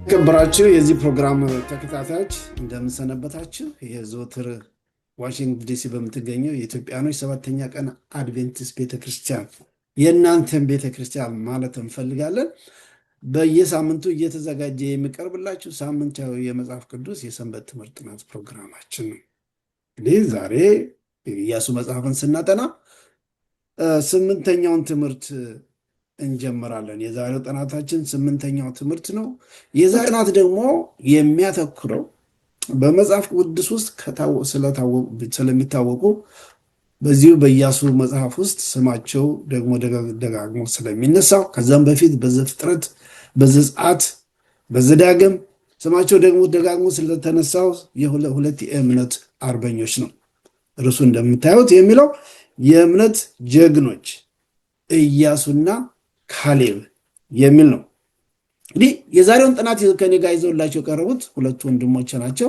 ከበራችሁ የዚህ ፕሮግራም ተከታታዮች እንደምንሰነበታችሁ። የዘወትር ዋሽንግተን ዲሲ በምትገኘው የኢትዮጵያኖች ሰባተኛ ቀን አድቬንቲስት ቤተክርስቲያን የእናንተን ቤተክርስቲያን ማለት እንፈልጋለን። በየሳምንቱ እየተዘጋጀ የሚቀርብላችሁ ሳምንታዊ የመጽሐፍ ቅዱስ የሰንበት ትምህርት ጥናት ፕሮግራማችን ነው። እንግዲህ ዛሬ ኢያሱ መጽሐፍን ስናጠና ስምንተኛውን ትምህርት እንጀምራለን። የዛሬው ጥናታችን ስምንተኛው ትምህርት ነው። የዛሬው ጥናት ደግሞ የሚያተኩረው በመጽሐፍ ቅዱስ ውስጥ ስለሚታወቁ በዚሁ በኢያሱ መጽሐፍ ውስጥ ስማቸው ደግሞ ደጋግሞ ስለሚነሳው ከዛም በፊት በዘፍጥረት፣ በዘጸአት፣ በዘዳግም ስማቸው ደግሞ ደጋግሞ ስለተነሳው የሁለት የእምነት አርበኞች ነው። እርሱ እንደምታዩት የሚለው የእምነት ጀግኖች ኢያሱና ካሌብ የሚል ነው። እንግዲህ የዛሬውን ጥናት ከኔ ጋር ይዘውላቸው የቀረቡት ሁለቱ ወንድሞች ናቸው።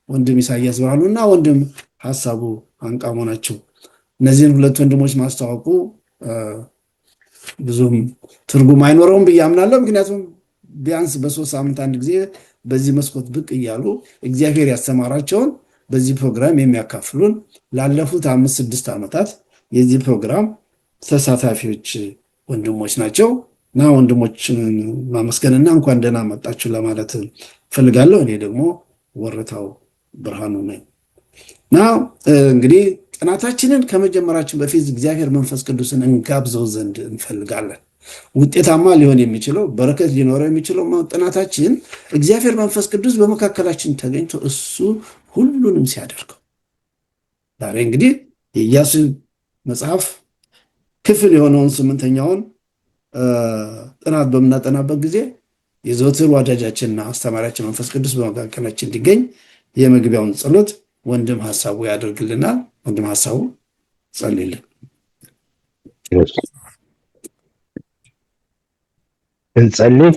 ወንድም ኢሳያስ ብርሃኑና ወንድም ሐሳቡ አንቃሞ ናቸው። እነዚህን ሁለት ወንድሞች ማስተዋወቁ ብዙም ትርጉም አይኖረውም ብዬ አምናለሁ። ምክንያቱም ቢያንስ በሶስት ሳምንት አንድ ጊዜ በዚህ መስኮት ብቅ እያሉ እግዚአብሔር ያስተማራቸውን በዚህ ፕሮግራም የሚያካፍሉን ላለፉት 5-6 ዓመታት የዚህ ፕሮግራም ተሳታፊዎች ወንድሞች ናቸው እና ወንድሞችን ማመስገንና እንኳን ደህና መጣችሁ ለማለት ፈልጋለሁ። እኔ ደግሞ ወረታው ብርሃኑ ነኝ እና እንግዲህ ጥናታችንን ከመጀመራችን በፊት እግዚአብሔር መንፈስ ቅዱስን እንጋብዘው ዘንድ እንፈልጋለን። ውጤታማ ሊሆን የሚችለው በረከት ሊኖረው የሚችለው ጥናታችን እግዚአብሔር መንፈስ ቅዱስ በመካከላችን ተገኝቶ እሱ ሁሉንም ሲያደርገው ዛሬ እንግዲህ የኢያሱ መጽሐፍ ክፍል የሆነውን ስምንተኛውን ጥናት በምናጠናበት ጊዜ የዘወትር ወዳጃችንና አስተማሪያችን መንፈስ ቅዱስ በመካከላችን እንዲገኝ የመግቢያውን ጸሎት ወንድም ሐሳቡ ያደርግልናል። ወንድም ሐሳቡ ጸልይልን። እንጸልይ።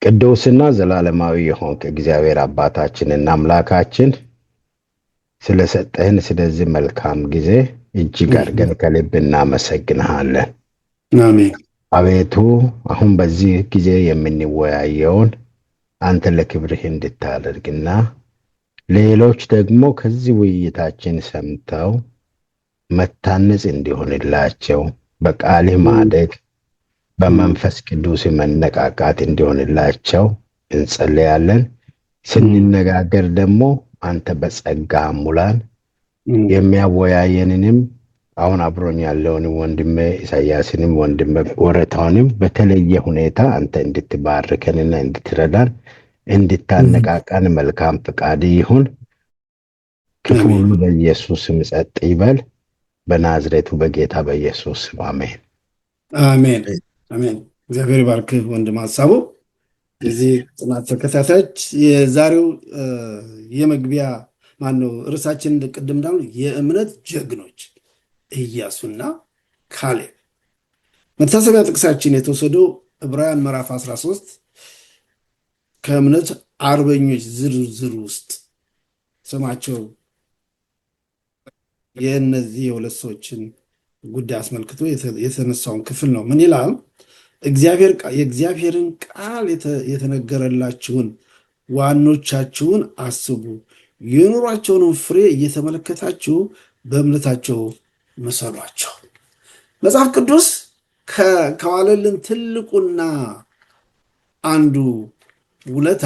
ቅዱስና ዘላለማዊ የሆንክ እግዚአብሔር አባታችንና አምላካችን ስለሰጠህን ስለዚህ መልካም ጊዜ እጅግ አድርገን ከልብ እናመሰግንሃለን። አሜን። አቤቱ አሁን በዚህ ጊዜ የምንወያየውን አንተ ለክብርህ እንድታደርግና ሌሎች ደግሞ ከዚህ ውይይታችን ሰምተው መታነጽ እንዲሆንላቸው በቃልህ ማደግ በመንፈስ ቅዱስ መነቃቃት እንዲሆንላቸው እንጸልያለን። ስንነጋገር ደግሞ አንተ በጸጋ ሙላን። የሚያወያየንንም አሁን አብሮኝ ያለውን ወንድሜ ኢሳያስንም ወንድሜ ወረታውንም በተለየ ሁኔታ አንተ እንድትባርከንና እንድትረዳን እንድታነቃቃን መልካም ፍቃድ ይሁን። ክፉ ሁሉ በኢየሱስ ስም ጸጥ ይበል። በናዝሬቱ በጌታ በኢየሱስ ስም አሜን። አሜን። አሜን። እግዚአብሔር ይባርክ ወንድም ሐሳቡ። የዚህ ጥናት ተከታታዮች የዛሬው የመግቢያ ማነው ርዕሳችን ቅድም እንዳልነው የእምነት ጀግኖች ኢያሱና ካሌብ። መታሰቢያ ጥቅሳችን የተወሰደው ዕብራውያን ምዕራፍ 13 ከእምነት አርበኞች ዝርዝር ውስጥ ስማቸው የእነዚህ የሁለት ሰዎችን ጉዳይ አስመልክቶ የተነሳውን ክፍል ነው። ምን ይላል? የእግዚአብሔርን ቃል የተነገረላችሁን ዋኖቻችሁን አስቡ፣ የኑሯቸውንም ፍሬ እየተመለከታችሁ በእምነታቸው መሰሏቸው። መጽሐፍ ቅዱስ ከዋለልን ትልቁና አንዱ ውለታ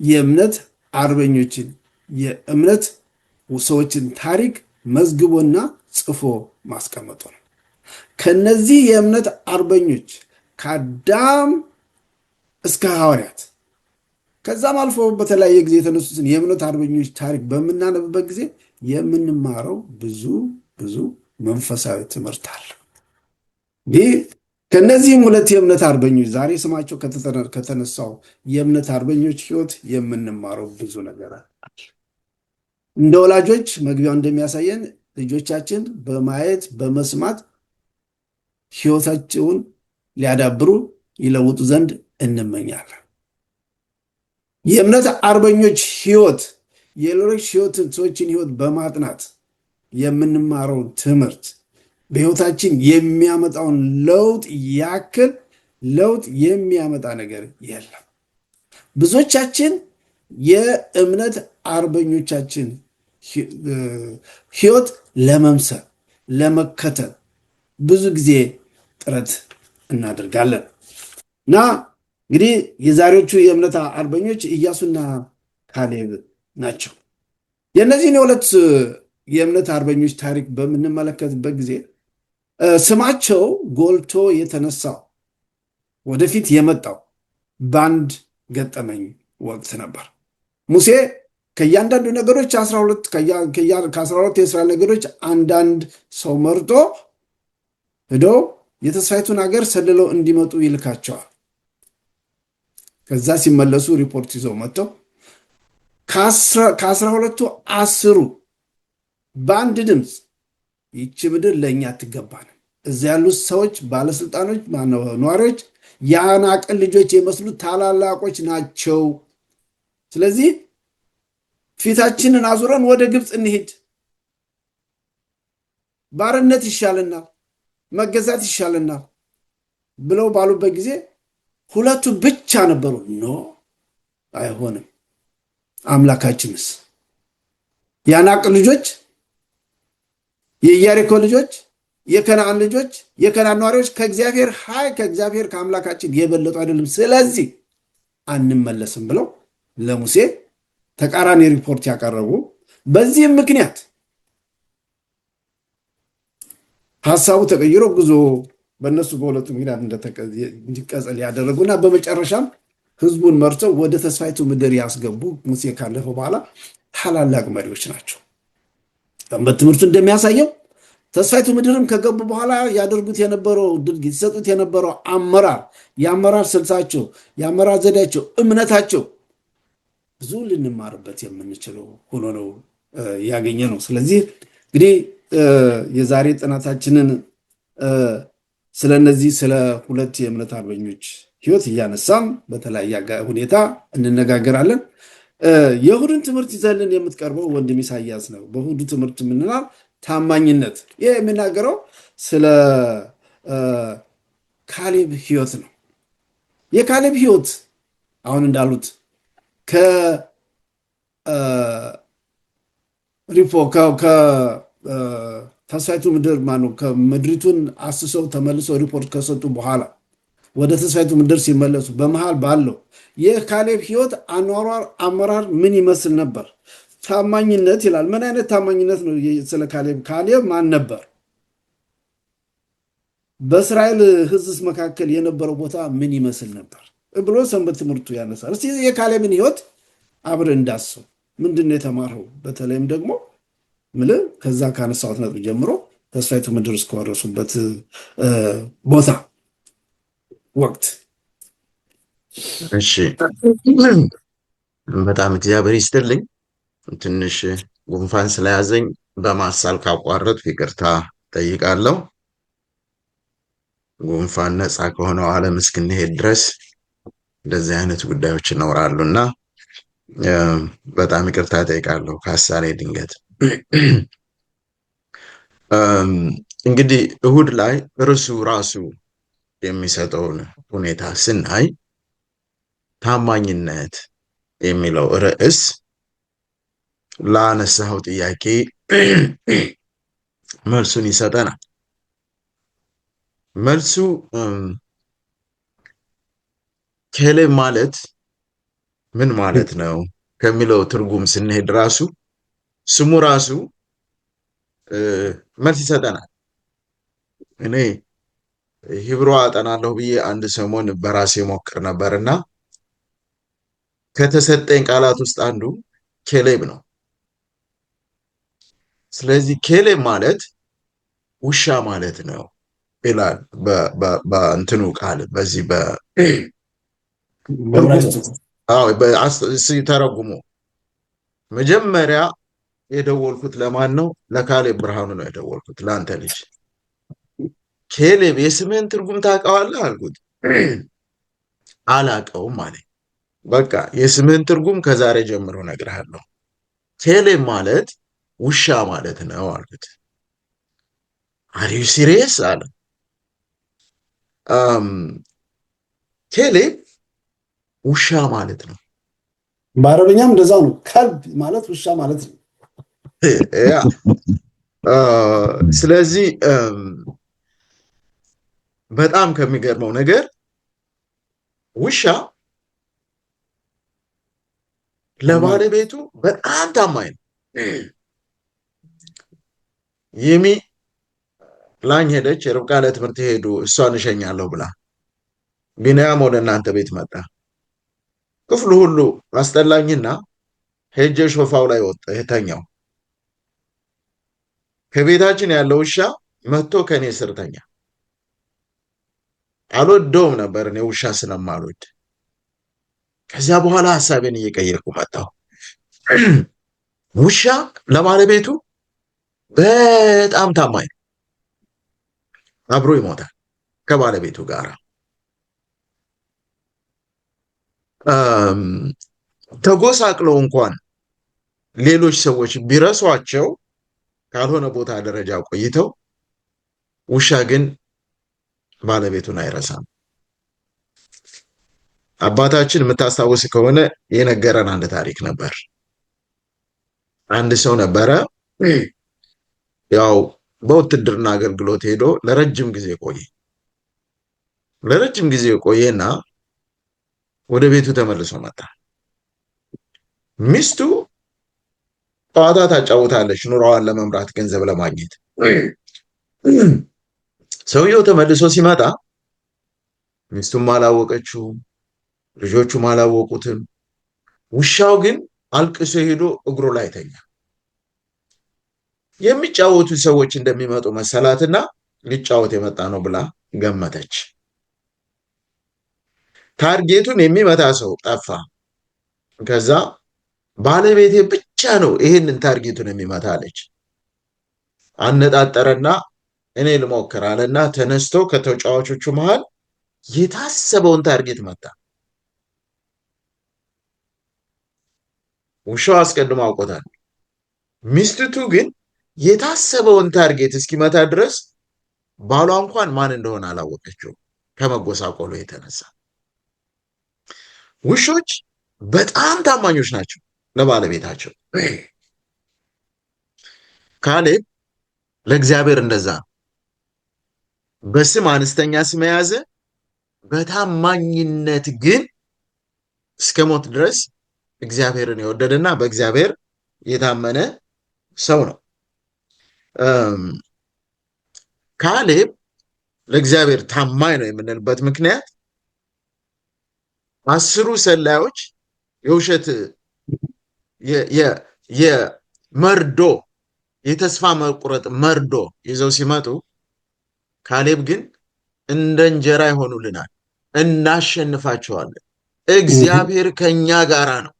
የእምነት አርበኞችን የእምነት ሰዎችን ታሪክ መዝግቦና ጽፎ ማስቀመጡ ነው። ከነዚህ የእምነት አርበኞች ከአዳም እስከ ሐዋርያት ከዛም አልፎ በተለያየ ጊዜ የተነሱትን የእምነት አርበኞች ታሪክ በምናነብበት ጊዜ የምንማረው ብዙ መንፈሳዊ ትምህርት አለ። ይህ ከነዚህም ሁለት የእምነት አርበኞች ዛሬ ስማቸው ከተነሳው የእምነት አርበኞች ሕይወት የምንማረው ብዙ ነገር አለ። እንደ ወላጆች መግቢያው እንደሚያሳየን ልጆቻችን በማየት በመስማት ሕይወታቸውን ሊያዳብሩ ይለውጡ ዘንድ እንመኛለን። የእምነት አርበኞች ሕይወት የሌሎች ሰዎችን ሕይወት በማጥናት የምንማረውን ትምህርት በሕይወታችን የሚያመጣውን ለውጥ ያክል ለውጥ የሚያመጣ ነገር የለም። ብዙዎቻችን የእምነት አርበኞቻችን ህይወት ለመምሰል ለመከተል ብዙ ጊዜ ጥረት እናደርጋለን እና እንግዲህ የዛሬዎቹ የእምነት አርበኞች ኢያሱና ካሌብ ናቸው። የእነዚህን የሁለት የእምነት አርበኞች ታሪክ በምንመለከትበት ጊዜ ስማቸው ጎልቶ የተነሳው ወደፊት የመጣው በአንድ ገጠመኝ ወቅት ነበር። ሙሴ ከእያንዳንዱ ነገሮች ከ12 የእስራኤል ነገሮች አንዳንድ ሰው መርጦ ሄዶ የተስፋይቱን ሀገር ሰልለው እንዲመጡ ይልካቸዋል። ከዛ ሲመለሱ ሪፖርት ይዘው መጥተው ከ12ቱ 10ሩ በአንድ ድምፅ ይቺ ምድር ለእኛ አትገባንም፣ እዚያ ያሉት ሰዎች ባለስልጣኖች፣ ነዋሪዎች የአናቅን ልጆች የመስሉት ታላላቆች ናቸው። ስለዚህ ፊታችንን አዙረን ወደ ግብፅ እንሂድ፣ ባርነት ይሻለናል፣ መገዛት ይሻለናል ብለው ባሉበት ጊዜ ሁለቱ ብቻ ነበሩ። ኖ አይሆንም፣ አምላካችንስ የአናቅ ልጆች፣ የኢያሪኮ ልጆች፣ የከነዓን ልጆች፣ የከነዓን ነዋሪዎች ከእግዚአብሔር ኃይል ከእግዚአብሔር ከአምላካችን የበለጡ አይደለም፣ ስለዚህ አንመለስም ብለው ለሙሴ ተቃራኒ ሪፖርት ያቀረቡ። በዚህም ምክንያት ሀሳቡ ተቀይሮ ጉዞ በእነሱ በሁለቱ ምክንያት እንዲቀጸል ያደረጉና በመጨረሻም ህዝቡን መርተው ወደ ተስፋይቱ ምድር ያስገቡ ሙሴ ካለፈ በኋላ ታላላቅ መሪዎች ናቸው። በትምህርቱ እንደሚያሳየው ተስፋይቱ ምድርም ከገቡ በኋላ ያደርጉት የነበረው ድርጊት፣ ይሰጡት የነበረው አመራር፣ የአመራር ስልታቸው፣ የአመራር ዘዴያቸው፣ እምነታቸው ብዙ ልንማርበት የምንችለው ሆኖ ነው ያገኘ ነው። ስለዚህ እንግዲህ የዛሬ ጥናታችንን ስለነዚህ ስለ ሁለት የእምነት አርበኞች ህይወት እያነሳም በተለያየ ሁኔታ እንነጋገራለን። የእሁድን ትምህርት ይዘልን የምትቀርበው ወንድም ኢሳያስ ነው። በእሁዱ ትምህርት የምንላል ታማኝነት። ይህ የሚናገረው ስለ ካሌብ ህይወት ነው። የካሌብ ህይወት አሁን እንዳሉት ተስፋይቱ ምድር ማነው ከምድሪቱን አስሰው ተመልሰው ሪፖርት ከሰጡ በኋላ ወደ ተስፋይቱ ምድር ሲመለሱ በመሃል ባለው የካሌብ ህይወት አኗሯር አመራር ምን ይመስል ነበር? ታማኝነት ይላል። ምን አይነት ታማኝነት ነው? ስለ ካሌብ ማን ነበር? በእስራኤል ህዝብ መካከል የነበረው ቦታ ምን ይመስል ነበር ብሎ ሰንበት ትምህርቱ ያነሳል። እስቲ የካሌብን ህይወት አብረን እንዳስሰው። ምንድን ነው የተማረው? በተለይም ደግሞ ከዛ ካነሳሁት ነጥብ ጀምሮ ተስፋይቱ ምድር እስከወረሱበት ቦታ ወቅት። እሺ፣ በጣም እግዚአብሔር ይስጥልኝ። ትንሽ ጉንፋን ስለያዘኝ በማሳል ካቋረጥ ይቅርታ ጠይቃለሁ። ጉንፋን ነፃ ከሆነው ዓለም እስክንሄድ ድረስ እንደዚህ አይነት ጉዳዮች ይኖራሉ እና በጣም ይቅርታ ጠይቃለሁ ከሀሳቤ ድንገት። እንግዲህ እሁድ ላይ እርሱ ራሱ የሚሰጠውን ሁኔታ ስናይ ታማኝነት የሚለው ርዕስ ላነሳው ጥያቄ መልሱን ይሰጠናል። መልሱ ካሌብ ማለት ምን ማለት ነው ከሚለው ትርጉም ስንሄድ ራሱ ስሙ ራሱ መልስ ይሰጠናል። እኔ ሂብሩ አጠናለሁ ብዬ አንድ ሰሞን በራሴ ሞክር ነበርና ከተሰጠኝ ቃላት ውስጥ አንዱ ካሌብ ነው። ስለዚህ ካሌብ ማለት ውሻ ማለት ነው ይላል በእንትኑ ቃል በዚህ ሲተረጉሙ። መጀመሪያ የደወልኩት ለማን ነው? ለካሌብ ብርሃኑ ነው የደወልኩት፣ ለአንተ ልጅ ካሌብ የስምህን ትርጉም ታውቀዋለህ አልኩት። አላውቀውም አለኝ። በቃ የስምህን ትርጉም ከዛሬ ጀምሮ እነግርሃለሁ። ካሌብ ማለት ውሻ ማለት ነው አልኩት። አር ዩ ሲሪየስ አለ። ኬሌብ ውሻ ማለት ነው። በአረበኛም እንደዛ ነው። ከልብ ማለት ውሻ ማለት ነው። ስለዚህ በጣም ከሚገርመው ነገር ውሻ ለባለቤቱ በጣም ታማኝ ነው። ይሚ ላኝ ሄደች፣ ርብቃ ለትምህርት ሄዱ፣ እሷን እሸኛለሁ ብላ ቢንያም ወደ እናንተ ቤት መጣ። ክፍሉ ሁሉ አስጠላኝና ሄጄ ሶፋው ላይ ወጣ የተኛው። ከቤታችን ያለው ውሻ መጥቶ ከኔ ስር ተኛ። አልወደውም ነበር እኔ ውሻ ስለማልወድ። ከዚያ በኋላ ሀሳቤን እየቀየርኩ መጣሁ። ውሻ ለባለቤቱ በጣም ታማኝ ነው። አብሮ ይሞታል ከባለቤቱ ጋር። ተጎሳቅለው እንኳን ሌሎች ሰዎች ቢረሷቸው ካልሆነ ቦታ ደረጃ ቆይተው፣ ውሻ ግን ባለቤቱን አይረሳም። አባታችን የምታስታውስ ከሆነ የነገረን አንድ ታሪክ ነበር። አንድ ሰው ነበረ፣ ያው በውትድርና አገልግሎት ሄዶ ለረጅም ጊዜ ቆየና ወደ ቤቱ ተመልሶ መጣ። ሚስቱ ጨዋታ ታጫውታለች፣ ኑሮዋን ለመምራት ገንዘብ ለማግኘት። ሰውየው ተመልሶ ሲመጣ ሚስቱም አላወቀችውም፣ ልጆቹም አላወቁትም። ውሻው ግን አልቅሶ ሄዶ እግሩ ላይ ተኛ። የሚጫወቱ ሰዎች እንደሚመጡ መሰላትና ሊጫወት የመጣ ነው ብላ ገመተች። ታርጌቱን የሚመታ ሰው ጠፋ። ከዛ ባለቤቴ ብቻ ነው ይህንን ታርጌቱን የሚመታ አለች። አነጣጠረና እኔ ልሞክር አለና ተነስቶ ከተጫዋቾቹ መሃል የታሰበውን ታርጌት መታ። ውሻው አስቀድሞ አውቆታል። ሚስቲቱ ግን የታሰበውን ታርጌት እስኪመታ ድረስ ባሏ እንኳን ማን እንደሆነ አላወቀችው ከመጎሳቆሉ የተነሳ። ውሾች በጣም ታማኞች ናቸው ለባለቤታቸው። ካሌብ ለእግዚአብሔር እንደዛ ነው። በስም አነስተኛ ስም የያዘ በታማኝነት ግን እስከ ሞት ድረስ እግዚአብሔርን የወደደና በእግዚአብሔር የታመነ ሰው ነው። ካሌብ ለእግዚአብሔር ታማኝ ነው የምንልበት ምክንያት 10 ሰላዮች የውሸት የመርዶ የተስፋ መቁረጥ መርዶ ይዘው ሲመጡ ካሌብ ግን እንደ እንጀራ ይሆኑልናል፣ እናሸንፋቸዋለን፣ እግዚአብሔር ከኛ ጋራ ነው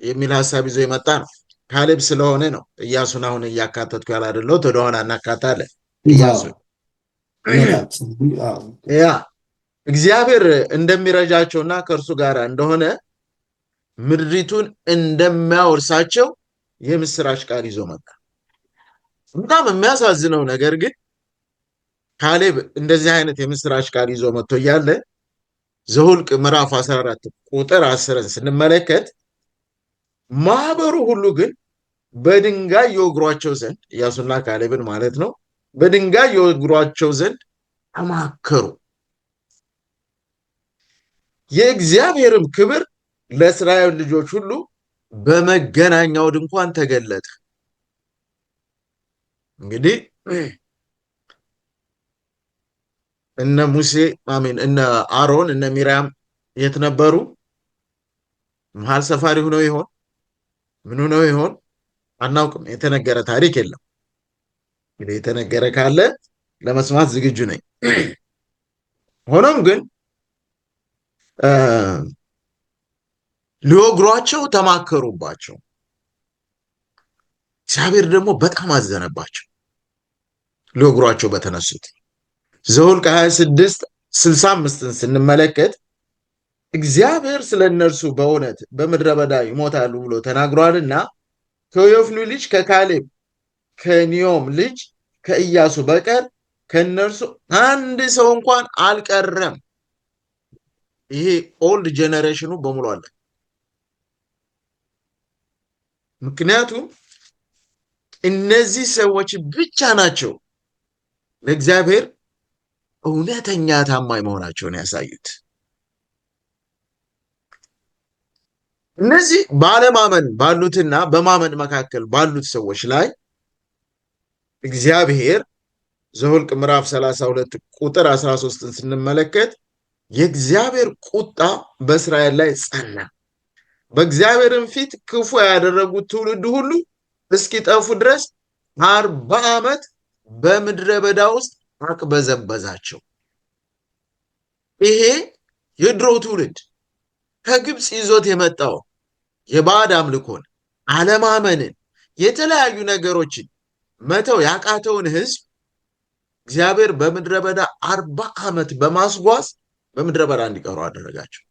የሚል ሀሳብ ይዞ የመጣ ነው። ካሌብ ስለሆነ ነው ኢያሱን አሁን እያካተትኩ ያላደለው ወደኋላ እናካታለን። ኢያሱን እግዚአብሔር እንደሚረጃቸውና ከእርሱ ጋር እንደሆነ ምድሪቱን እንደሚያወርሳቸው የምስራች ቃል ይዞ መጣ። በጣም የሚያሳዝነው ነገር ግን ካሌብ እንደዚህ አይነት የምስራች ቃል ይዞ መጥቶ እያለ ዘኍልቍ ምዕራፍ 14 ቁጥር 10 ስንመለከት ማህበሩ ሁሉ ግን በድንጋይ ይወግሯቸው ዘንድ ኢያሱና ካሌብን ማለት ነው፣ በድንጋይ ይወግሯቸው ዘንድ ተማከሩ። የእግዚአብሔርም ክብር ለእስራኤል ልጆች ሁሉ በመገናኛው ድንኳን ተገለጠ። እንግዲህ እነ ሙሴ እነ አሮን እነ ሚሪያም የት ነበሩ? መሀል ሰፋሪ ሆነው ይሆን? ምን ሆነው ይሆን? አናውቅም። የተነገረ ታሪክ የለም። እንግዲህ የተነገረ ካለ ለመስማት ዝግጁ ነኝ። ሆኖም ግን ሊወግሯቸው ተማከሩባቸው። እግዚአብሔር ደግሞ በጣም አዘነባቸው ሊወግሯቸው በተነሱት። ዘኍልቍ 26:65 ስንመለከት እግዚአብሔር ስለ እነርሱ በእውነት በምድረ በዳ ይሞታሉ ብሎ ተናግሯልና ከዮፎኒ ልጅ ከካሌብ ከኒዮም ልጅ ከኢያሱ በቀር ከእነርሱ አንድ ሰው እንኳን አልቀረም። ይሄ ኦልድ ጄኔሬሽኑ በሙሉ አለ። ምክንያቱም እነዚህ ሰዎች ብቻ ናቸው ለእግዚአብሔር እውነተኛ ታማኝ መሆናቸውን ያሳዩት። እነዚህ ባለማመን ባሉትና በማመን መካከል ባሉት ሰዎች ላይ እግዚአብሔር ዘኍልቍ ምዕራፍ 32 ቁጥር 13ን ስንመለከት የእግዚአብሔር ቁጣ በእስራኤል ላይ ጸና፣ በእግዚአብሔርም ፊት ክፉ ያደረጉት ትውልድ ሁሉ እስኪጠፉ ድረስ 40 ዓመት በምድረ በዳ ውስጥ አቅበዘበዛቸው። ይሄ የድሮ ትውልድ ከግብፅ ይዞት የመጣው የባዕድ አምልኮን፣ አለማመንን፣ የተለያዩ ነገሮችን መተው ያቃተውን ህዝብ እግዚአብሔር በምድረ በዳ 40 ዓመት በማስጓዝ በምድረ በዳ እንዲቀሩ አደረጋቸው።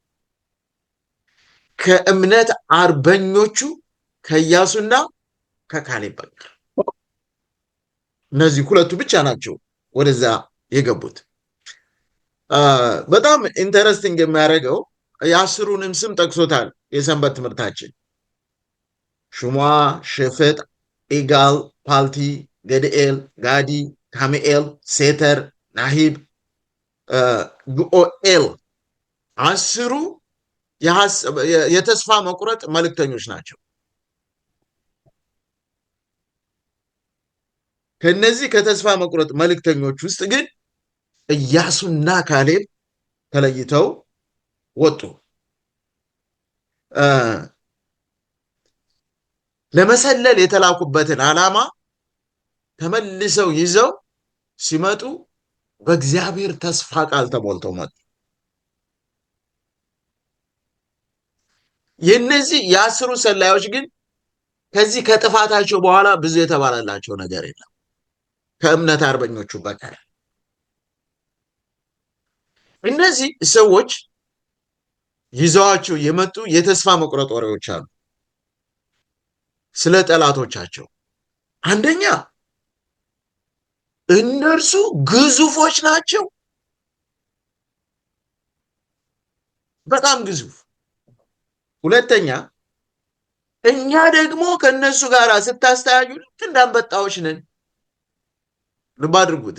ከእምነት አርበኞቹ ከኢያሱና ከካሌብ በቀር እነዚህ ሁለቱ ብቻ ናቸው ወደዛ የገቡት። በጣም ኢንተረስቲንግ የሚያደርገው የአስሩንም ስም ጠቅሶታል የሰንበት ትምህርታችን። ሹሟ፣ ሸፈጥ፣ ኢጋል፣ ፓልቲ፣ ገድኤል፣ ጋዲ፣ ካሚኤል፣ ሴተር፣ ናሂብ፣ ግኦኤል 10ሩ የተስፋ መቁረጥ መልእክተኞች ናቸው። ከነዚህ ከተስፋ መቁረጥ መልእክተኞች ውስጥ ግን ኢያሱና ካሌብ ተለይተው ወጡ። ለመሰለል የተላኩበትን ዓላማ ተመልሰው ይዘው ሲመጡ በእግዚአብሔር ተስፋ ቃል ተሞልተው መጡ። የነዚህ የ10ሩ ሰላዮች ግን ከዚህ ከጥፋታቸው በኋላ ብዙ የተባለላቸው ነገር የለም ከእምነት አርበኞቹ በቀር። እነዚህ ሰዎች ይዘዋቸው የመጡ የተስፋ መቁረጥ ወሬዎች አሉ ስለ ጠላቶቻቸው። አንደኛ እነርሱ ግዙፎች ናቸው፣ በጣም ግዙፍ። ሁለተኛ እኛ ደግሞ ከነሱ ጋር ስታስተያዩ ልክ እንዳንበጣዎች ነን። ልብ አድርጉት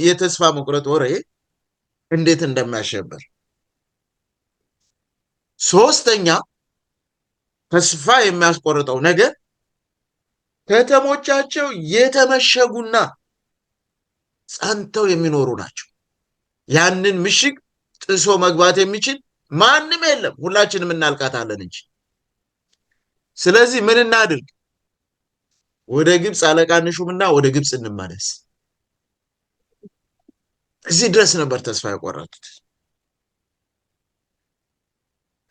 የተስፋ መቁረጥ ወሬ እንዴት እንደሚያሸብር። ሶስተኛ ተስፋ የሚያስቆርጠው ነገር ከተሞቻቸው የተመሸጉና ጸንተው የሚኖሩ ናቸው። ያንን ምሽግ ጥሶ መግባት የሚችል ማንም የለም፣ ሁላችንም እናልቃታለን እንጂ። ስለዚህ ምን እናድርግ? ወደ ግብፅ አለቃ እንሹምና ወደ ግብፅ እንመለስ። እዚህ ድረስ ነበር ተስፋ የቆረጡት።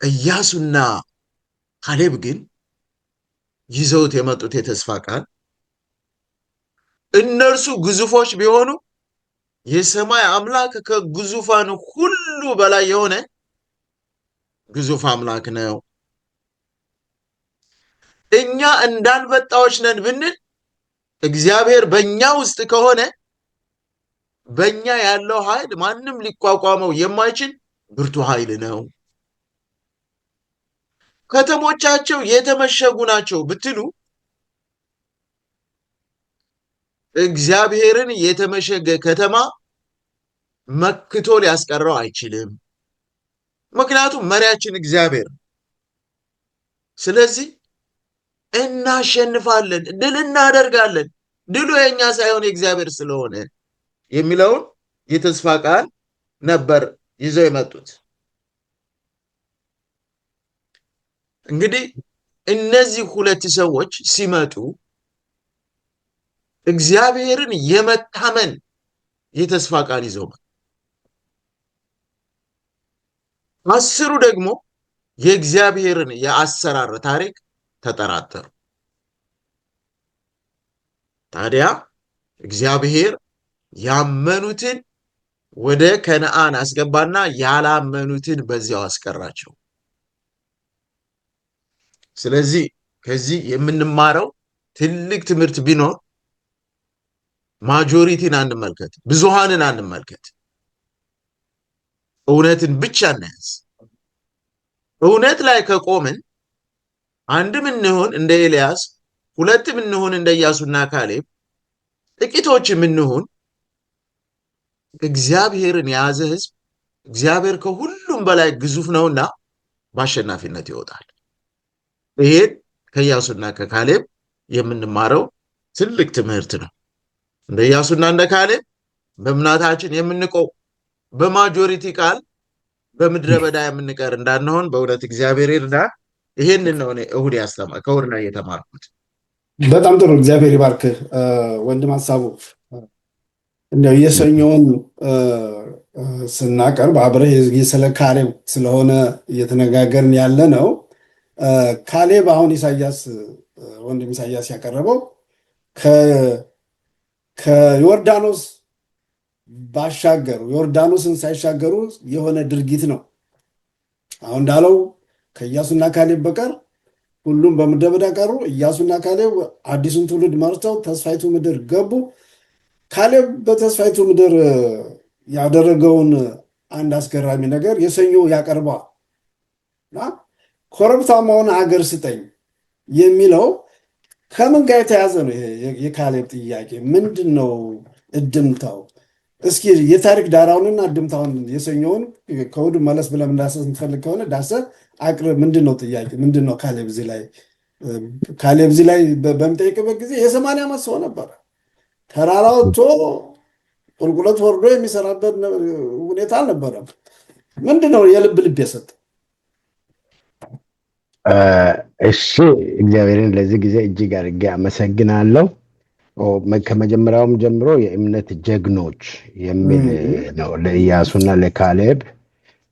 ኢያሱና ካሌብ ግን ይዘውት የመጡት የተስፋ ቃል እነርሱ ግዙፎች ቢሆኑ የሰማይ አምላክ ከግዙፋን ሁሉ በላይ የሆነ ግዙፍ አምላክ ነው። እኛ እንዳንበጣዎች ነን ብንል እግዚአብሔር በእኛ ውስጥ ከሆነ በእኛ ያለው ኃይል ማንም ሊቋቋመው የማይችል ብርቱ ኃይል ነው። ከተሞቻቸው የተመሸጉ ናቸው ብትሉ እግዚአብሔርን የተመሸገ ከተማ መክቶ ሊያስቀረው አይችልም። ምክንያቱም መሪያችን እግዚአብሔር። ስለዚህ እናሸንፋለን፣ ድል እናደርጋለን፣ ድሉ የኛ ሳይሆን የእግዚአብሔር ስለሆነ የሚለውን የተስፋ ቃል ነበር ይዘው የመጡት። እንግዲህ እነዚህ ሁለት ሰዎች ሲመጡ እግዚአብሔርን የመታመን የተስፋ ቃል ይዘው መጡ። 10ሩ ደግሞ የእግዚአብሔርን የአሰራር ታሪክ ተጠራጠሩ። ታዲያ እግዚአብሔር ያመኑትን ወደ ከነዓን አስገባና ያላመኑትን በዚያው አስቀራቸው። ስለዚህ ከዚህ የምንማረው ትልቅ ትምህርት ቢኖር ማጆሪቲን አንመልከት፣ ብዙሃንን አንመልከት፣ እውነትን ብቻ እናያዝ። እውነት ላይ ከቆምን አንድም እንሁን እንደ ኤልያስ፣ ሁለትም እንሁን እንደ ኢያሱና ካሌብ፣ ጥቂቶችም እንሁን እግዚአብሔርን የያዘ ህዝብ እግዚአብሔር ከሁሉም በላይ ግዙፍ ነውና በአሸናፊነት ይወጣል። ይሄን ከኢያሱና ከካሌብ የምንማረው ትልቅ ትምህርት ነው። እንደ ኢያሱና እንደ ካሌብ በእምነታችን የምንቆም በማጆሪቲ ቃል በምድረ በዳ የምንቀር እንዳንሆን በእውነት እግዚአብሔር ይርዳን። ይሄንን ነው እኔ እሁድ ከእሁድ ላይ የተማርኩት። በጣም ጥሩ፣ እግዚአብሔር ይባርክ ወንድም ሀሳቡ። እንደው የሰኞውን ስናቀርብ አብረህ ስለ ካሌብ ስለሆነ እየተነጋገርን ያለ ነው። ካሌብ አሁን ወንድም ኢሳያስ ያቀረበው ከዮርዳኖስ ባሻገሩ ዮርዳኖስን ሳይሻገሩ የሆነ ድርጊት ነው። አሁን እንዳለው ከኢያሱና ካሌብ በቀር ሁሉም በምድረ በዳ ቀሩ። ኢያሱና ካሌብ አዲሱን ትውልድ መርተው ተስፋይቱ ምድር ገቡ። ካሌብ በተስፋይቱ ምድር ያደረገውን አንድ አስገራሚ ነገር የሰኞ ያቀርበዋል እና ኮረብታማውን ሀገር ስጠኝ የሚለው ከምን ጋር የተያዘ ነው? የካሌብ ጥያቄ ምንድን ነው? እድምታው እስኪ የታሪክ ዳራውንና እድምታውን የሰኞውን ከእሑድ መለስ ብለን እንዳሰስ የምትፈልግ ከሆነ ዳሰ አቅርብ። ምንድን ነው ጥያቄ? ምንድን ነው ካሌብ እዚህ ላይ በሚጠይቅበት ጊዜ የ80 ዓመት ሰው ነበረ። ተራራ ወጥቶ ቁልቁለት ወርዶ የሚሰራበት ሁኔታ አልነበረም። ምንድን ነው የልብ የሰጠ? እሺ፣ እግዚአብሔርን ለዚህ ጊዜ እጅግ አድርጌ አመሰግናለሁ። ከመጀመሪያውም ጀምሮ የእምነት ጀግኖች የሚል ነው ለኢያሱና ለካሌብ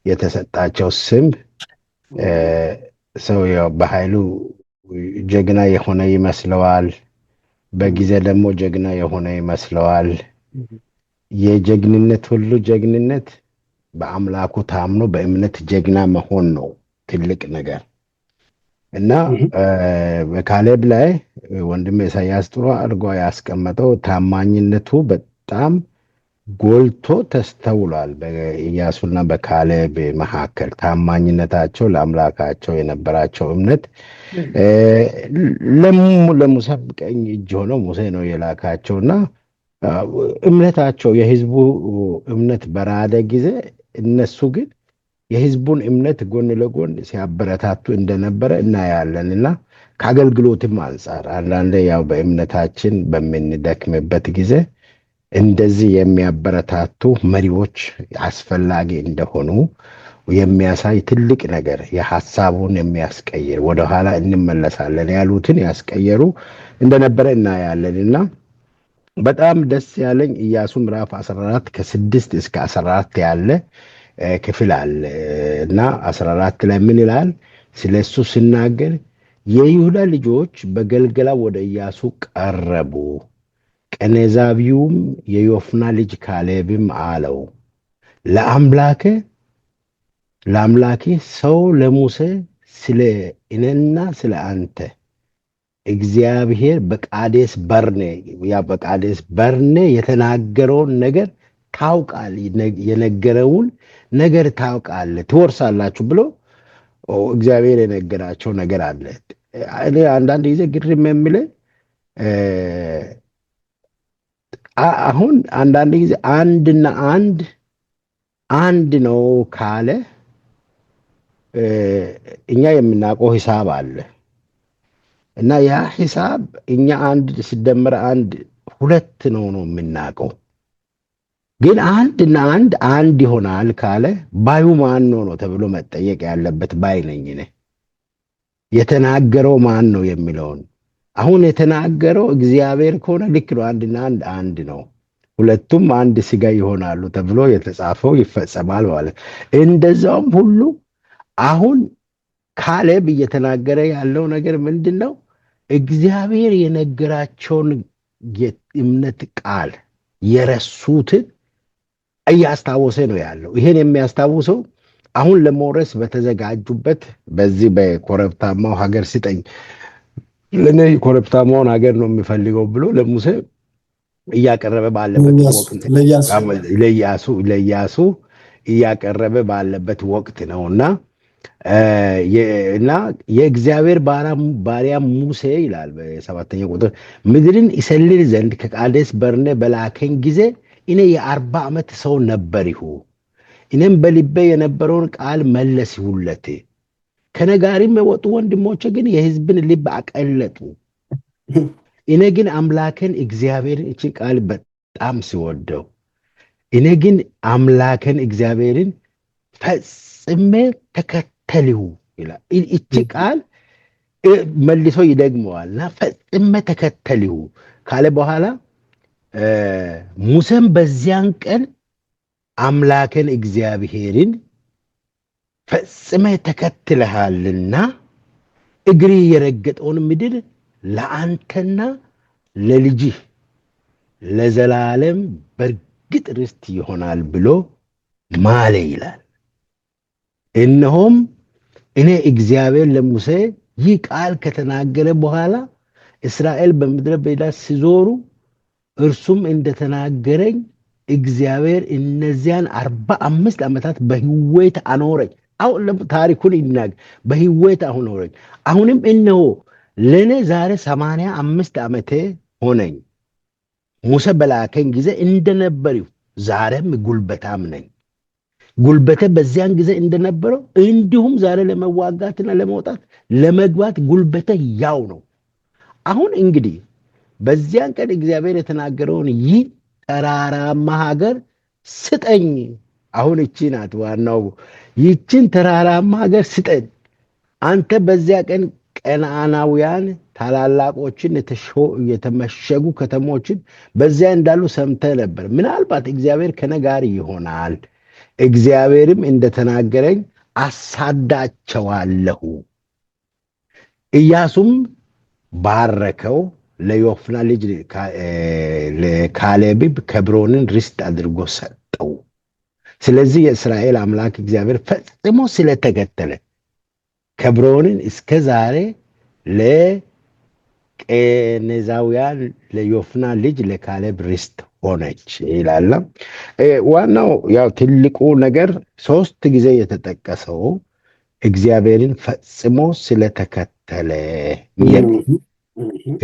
የተሰጣቸው ስም። ሰው በኃይሉ ጀግና የሆነ ይመስለዋል፣ በጊዜ ደግሞ ጀግና የሆነ ይመስለዋል። የጀግንነት ሁሉ ጀግንነት በአምላኩ ታምኖ በእምነት ጀግና መሆን ነው ትልቅ ነገር እና በካሌብ ላይ ወንድም ኢሳያስ ጥሩ አድርጎ ያስቀመጠው ታማኝነቱ በጣም ጎልቶ ተስተውሏል። በኢያሱና በካሌብ መካከል ታማኝነታቸው፣ ለአምላካቸው የነበራቸው እምነት ለሙሴ ቀኝ እጅ ሆነው ሙሴ ነው የላካቸውና እምነታቸው የህዝቡ እምነት በራደ ጊዜ እነሱ ግን የህዝቡን እምነት ጎን ለጎን ሲያበረታቱ እንደነበረ እናያለንና ከአገልግሎትም አንጻር አንዳንዴ ያው በእምነታችን በምንደክምበት ጊዜ እንደዚህ የሚያበረታቱ መሪዎች አስፈላጊ እንደሆኑ የሚያሳይ ትልቅ ነገር፣ የሐሳቡን የሚያስቀይር ወደኋላ እንመለሳለን ያሉትን ያስቀየሩ እንደነበረ እናያለንና በጣም ደስ ያለኝ ኢያሱ ምዕራፍ 14 ከ6 እስከ 14 ያለ ክፍል አለ እና 14 ላይ ምን ይላል? ስለሱ ሲናገር የይሁዳ ልጆች በገልገላ ወደ ኢያሱ ቀረቡ። ቀኔዛቢውም የዮፍና ልጅ ካሌብም አለው ለአምላኬ ሰው ለሙሴ ስለ እኔና ስለ አንተ እግዚአብሔር በቃዴስ በርኔ የተናገረውን ነገር ታውቃል፣ የነገረውን ነገር ታውቃል፣ ትወርሳላችሁ ብሎ እግዚአብሔር የነገራቸው ነገር አለ። እኔ አንዳንድ ጊዜ ግርም የሚለኝ አሁን አንዳንድ ጊዜ አንድና አንድ ነው ካለ እኛ የምናውቀው ሂሳብ አለ እና ያ ሂሳብ እኛ አንድ ሲደመር አንድ ሁለት ነው የምናውቀው። ግን አንድና አንድ ይሆናል ካለ ባዩ ማን ነው ተብሎ መጠየቅ ያለበት ባይ ነኝ እኔ። የተናገረው ማን ነው የሚለውን አሁን የተናገረው እግዚአብሔር ከሆነ ልክ ነው። አንድና አንድ ነው፣ ሁለቱም አንድ ስጋ ይሆናሉ ተብሎ የተጻፈው ይፈጸማል ማለት። እንደዛውም ሁሉ አሁን ካሌብ እየተናገረ ያለው ነገር ምንድን ነው? እግዚአብሔር የነገራቸውን የእምነት ቃል የረሱትን እያስታወሰ ነው ያለው። ይሄን የሚያስታውሰው አሁን ለመውረስ በተዘጋጁበት በዚህ በኮረብታማው ሀገር ስጠኝ፣ ለኔ ኮረብታማውን ሀገር ነው የሚፈልገው ብሎ ለሙሴ እያቀረበ ባለበት ወቅት ለኢያሱ እያቀረበ ባለበት ወቅት ነውና እና የእግዚአብሔር ባሪያ ሙሴ ይላል በ7ኛ ቁጥር ምድርን ይሰልል ዘንድ ከቃዴስ በርኔ በላከኝ ጊዜ እኔ የ40 ዓመት ሰው ነበርሁ። እኔም በልቤ የነበረውን ቃል መለስሁለት። ከነጋሪም የወጡ ወንድሞቼ ግን የሕዝብን ልብ አቀለጡ። እኔ ግን አምላክን እግዚአብሔርን እችን ቃል በጣም ሲወደው እኔ ግን አምላክን እግዚአብሔርን ፈጽሜ ተከተልሁ ይላል። እቺ ቃል መልሶ ይደግመዋልና ፈጽሜ ተከተልሁ ካለ በኋላ ሙሴም በዚያን ቀን አምላክን እግዚአብሔርን ፈጽሜ ተከትለሃልና እግሪ የረገጠውን ምድር ለአንተና ለልጅህ ለዘላለም በርግጥ ርስት ይሆናል ብሎ ማለ ይላል። እነሆም እኔ እግዚአብሔር ለሙሴ ይህ ቃል ከተናገረ በኋላ እስራኤል በምድረ በዳ ሲዞሩ እርሱም እንደተናገረኝ እግዚአብሔር እነዚያን 45 ዓመታት በሕይወት አኖረኝ። አሁን ታሪኩን ይናገር። በሕይወት አኖረኝ። አሁንም እነሆ ለእኔ ዛሬ 85 ዓመቴ ሆነኝ። ሙሴ በላከኝ ጊዜ እንደነበረው ዛሬም ጉልበታም ነኝ። ጉልበቴ በዚያን ጊዜ እንደነበረው እንዲሁም ዛሬ ለመዋጋትና ለመውጣት ለመግባት ጉልበቴ ያው ነው። አሁን እንግዲህ በዚያን ቀን እግዚአብሔር የተናገረውን ይህ ተራራማ ሀገር ስጠኝ። አሁን እቺ ናት ዋናው። ይችን ተራራማ ሀገር ስጠኝ። አንተ በዚያ ቀን ቀናናውያን ታላላቆችን የተመሸጉ ከተሞችን በዚያ እንዳሉ ሰምተህ ነበር። ምናልባት እግዚአብሔር ከእኔ ጋር ይሆናል፣ እግዚአብሔርም እንደተናገረኝ አሳዳቸዋለሁ። ኢያሱም ባረከው፣ ለዮፍና ልጅ ለካሌብ ከብሮንን ርስት አድርጎ ሰጠው። ስለዚህ የእስራኤል አምላክ እግዚአብሔር ፈጽሞ ስለተከተለ ከብሮንን እስከ ዛሬ ለቄኔዛውያን ለዮፍና ልጅ ለካሌብ ርስት ሆነች ይላል። ዋናው ያው ትልቁ ነገር 3 ጊዜ የተጠቀሰው እግዚአብሔርን ፈጽሞ ስለተከተለ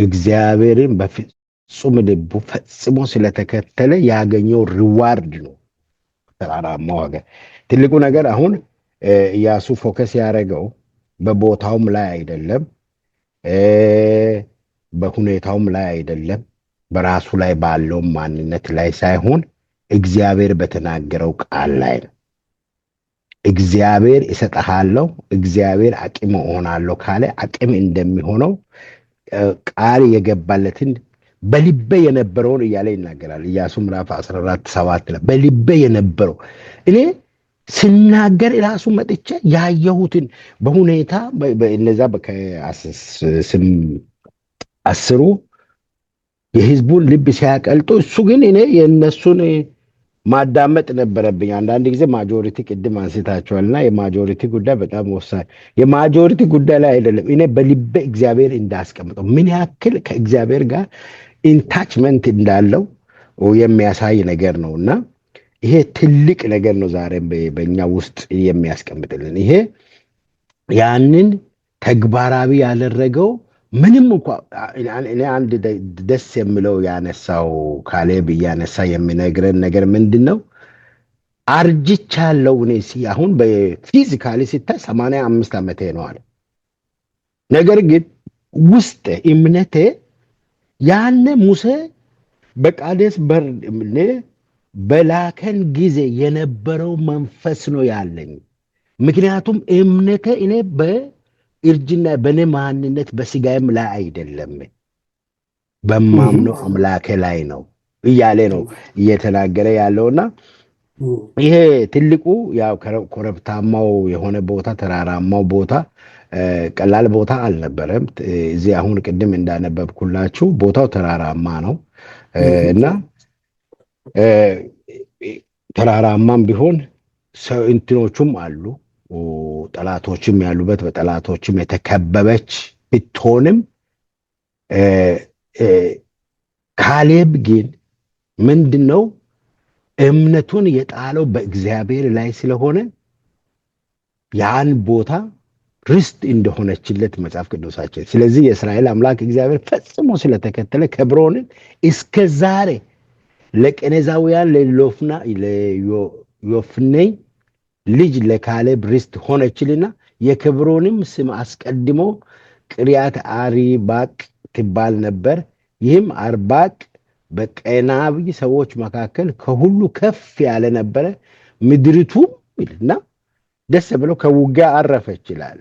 እግዚአብሔርን በፍጹም ልቡ ፈጽሞ ስለተከተለ ያገኘው ሪዋርድ ነው ተራራማው ሀገር። ትልቁ ነገር አሁን ኢያሱ ፎከስ ያደረገው በቦታውም ላይ አይደለም፣ በሁኔታውም ላይ አይደለም፣ በራሱ ላይ ባለው ማንነት ላይ ሳይሆን እግዚአብሔር በተናገረው ቃል ላይ ነው። እግዚአብሔር እሰጥሃለሁ፣ እግዚአብሔር አቅም እሆናለሁ ካለ አቅም እንደሚሆነው ቃል የገባለትን በልቤ የነበረውን እያለ ይናገራል። ኢያሱ ምዕራፍ 14:7 ላይ በልቤ የነበረው እኔ ስናገር ራሱ መጥቼ ያየሁትን በሁኔታ በእነዛ አስሩ የህዝቡን ልብ ሲያቀልጡ እሱ ግን እኔ የእነሱን ማዳመጥ ነበረብኝ። አንዳንድ ጊዜ ማጆሪቲ ቅድም አንስታቸዋልና የማጆሪቲ ጉዳይ በጣም ወሳኝ። የማጆሪቲ ጉዳይ ላይ አይደለም፣ እኔ በልቤ እግዚአብሔር እንዳስቀምጠው ምን ያክል ከእግዚአብሔር ጋር ኢንታችመንት እንዳለው የሚያሳይ ነገር ነውና ይሄ ትልቅ ነገር ነው ዛሬም በእኛ ውስጥ የሚያስቀምጥልን። ይሄ ያንን ተግባራዊ ያደረገው ምንም እንኳን እኔ አንድ ደስ የሚለው ያነሳው ካሌብ እያነሳ የሚነግረን ነገር ምንድን ነው? አርጅቻለሁ እኔ አሁን በፊዚካሊ ሲታይ 85 ዓመቴ ነው አለ። ነገር ግን ውስጥ እምነቴ ያነ ሙሴ በቃዴስ በርኔ በላከን ጊዜ የነበረው መንፈስ ነው ያለኝ። ምክንያቱም እምነቴ እኔ በእርጅና በእኔ ማንነት በስጋዬም ላይ አይደለም፣ በማምነው አምላኬ ላይ ነው እያለ ነው እየተናገረ ያለውና ይሄ ትልቁ ያው ኮረብታማው የሆነ ቦታ ተራራማው ቦታ ቀላል ቦታ አልነበረም። እዚህ አሁን ቅድም እንዳነበብኩላችሁ ቦታው ተራራማ ነው እና ተራራማም ቢሆን ሰው እንትኖቹም አሉ፣ ጠላቶችም ያሉበት በጠላቶችም የተከበበች ብትሆንም ካሌብ ግን ምንድነው እምነቱን የጣለው በእግዚአብሔር ላይ ስለሆነ ያን ቦታ ርስት እንደሆነችለት መጽሐፍ ቅዱሳችን። ስለዚህ የእስራኤል አምላክ እግዚአብሔር ፈጽሞ ስለተከተለ ኬብሮንን እስከ ዛሬ ለቄኔዛውያን ለዮፍኔ ልጅ ለካሌብ ርስት ሆነችልና የኬብሮንም ስም አስቀድሞ ቅሪያት አሪባቅ ትባል ነበር። ይህም አርባቅ በቄናዊ ሰዎች መካከል ከሁሉ ከፍ ያለ ነበረ። ምድሪቱም እና ደስ ብሎ ከውጊያ አረፈች ይላል።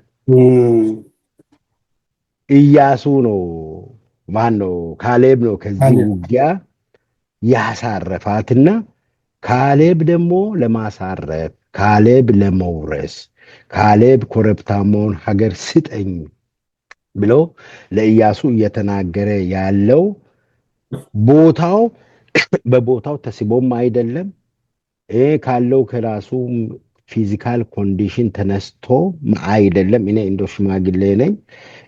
ኢያሱ ነው ማነው? ካሌብ ነው ከዚህ ውጊያ ያሳረፋትና ካሌብ ደግሞ ለማሳረፍ ካሌብ ለመውረስ ካሌብ ኮረብታማውን ሀገር ስጠኝ ብሎ ለኢያሱ እየተናገረ ያለው ቦታው በቦታው ተስቦም አይደለም ካለው ከራሱ ፊዚካል ኮንዲሽን ተነስቶ አይደለም። እኔ እንደው ሽማግሌ ነኝ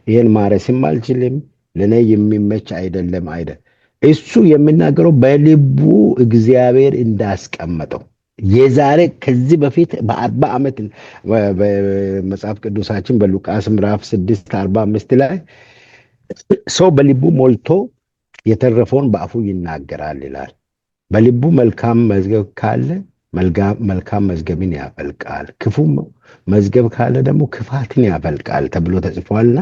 ይሄን ማረስም አልችልም ለኔ የሚመች አይደለም አይደል። እሱ የሚናገረው በልቡ እግዚአብሔር እንዳስቀመጠው የዛሬ ከዚህ በፊት በ40 ዓመት በመጽሐፍ ቅዱሳችን በሉቃስ ምዕራፍ 6:45 ላይ ሰው በልቡ ሞልቶ የተረፈውን በአፉ ይናገራል ይላል። በልቡ መልካም መዝገብ ካለ መልካም መዝገብን ያፈልቃል፣ ክፉ መዝገብ ካለ ደግሞ ክፋትን ያፈልቃል ተብሎ ተጽፏልና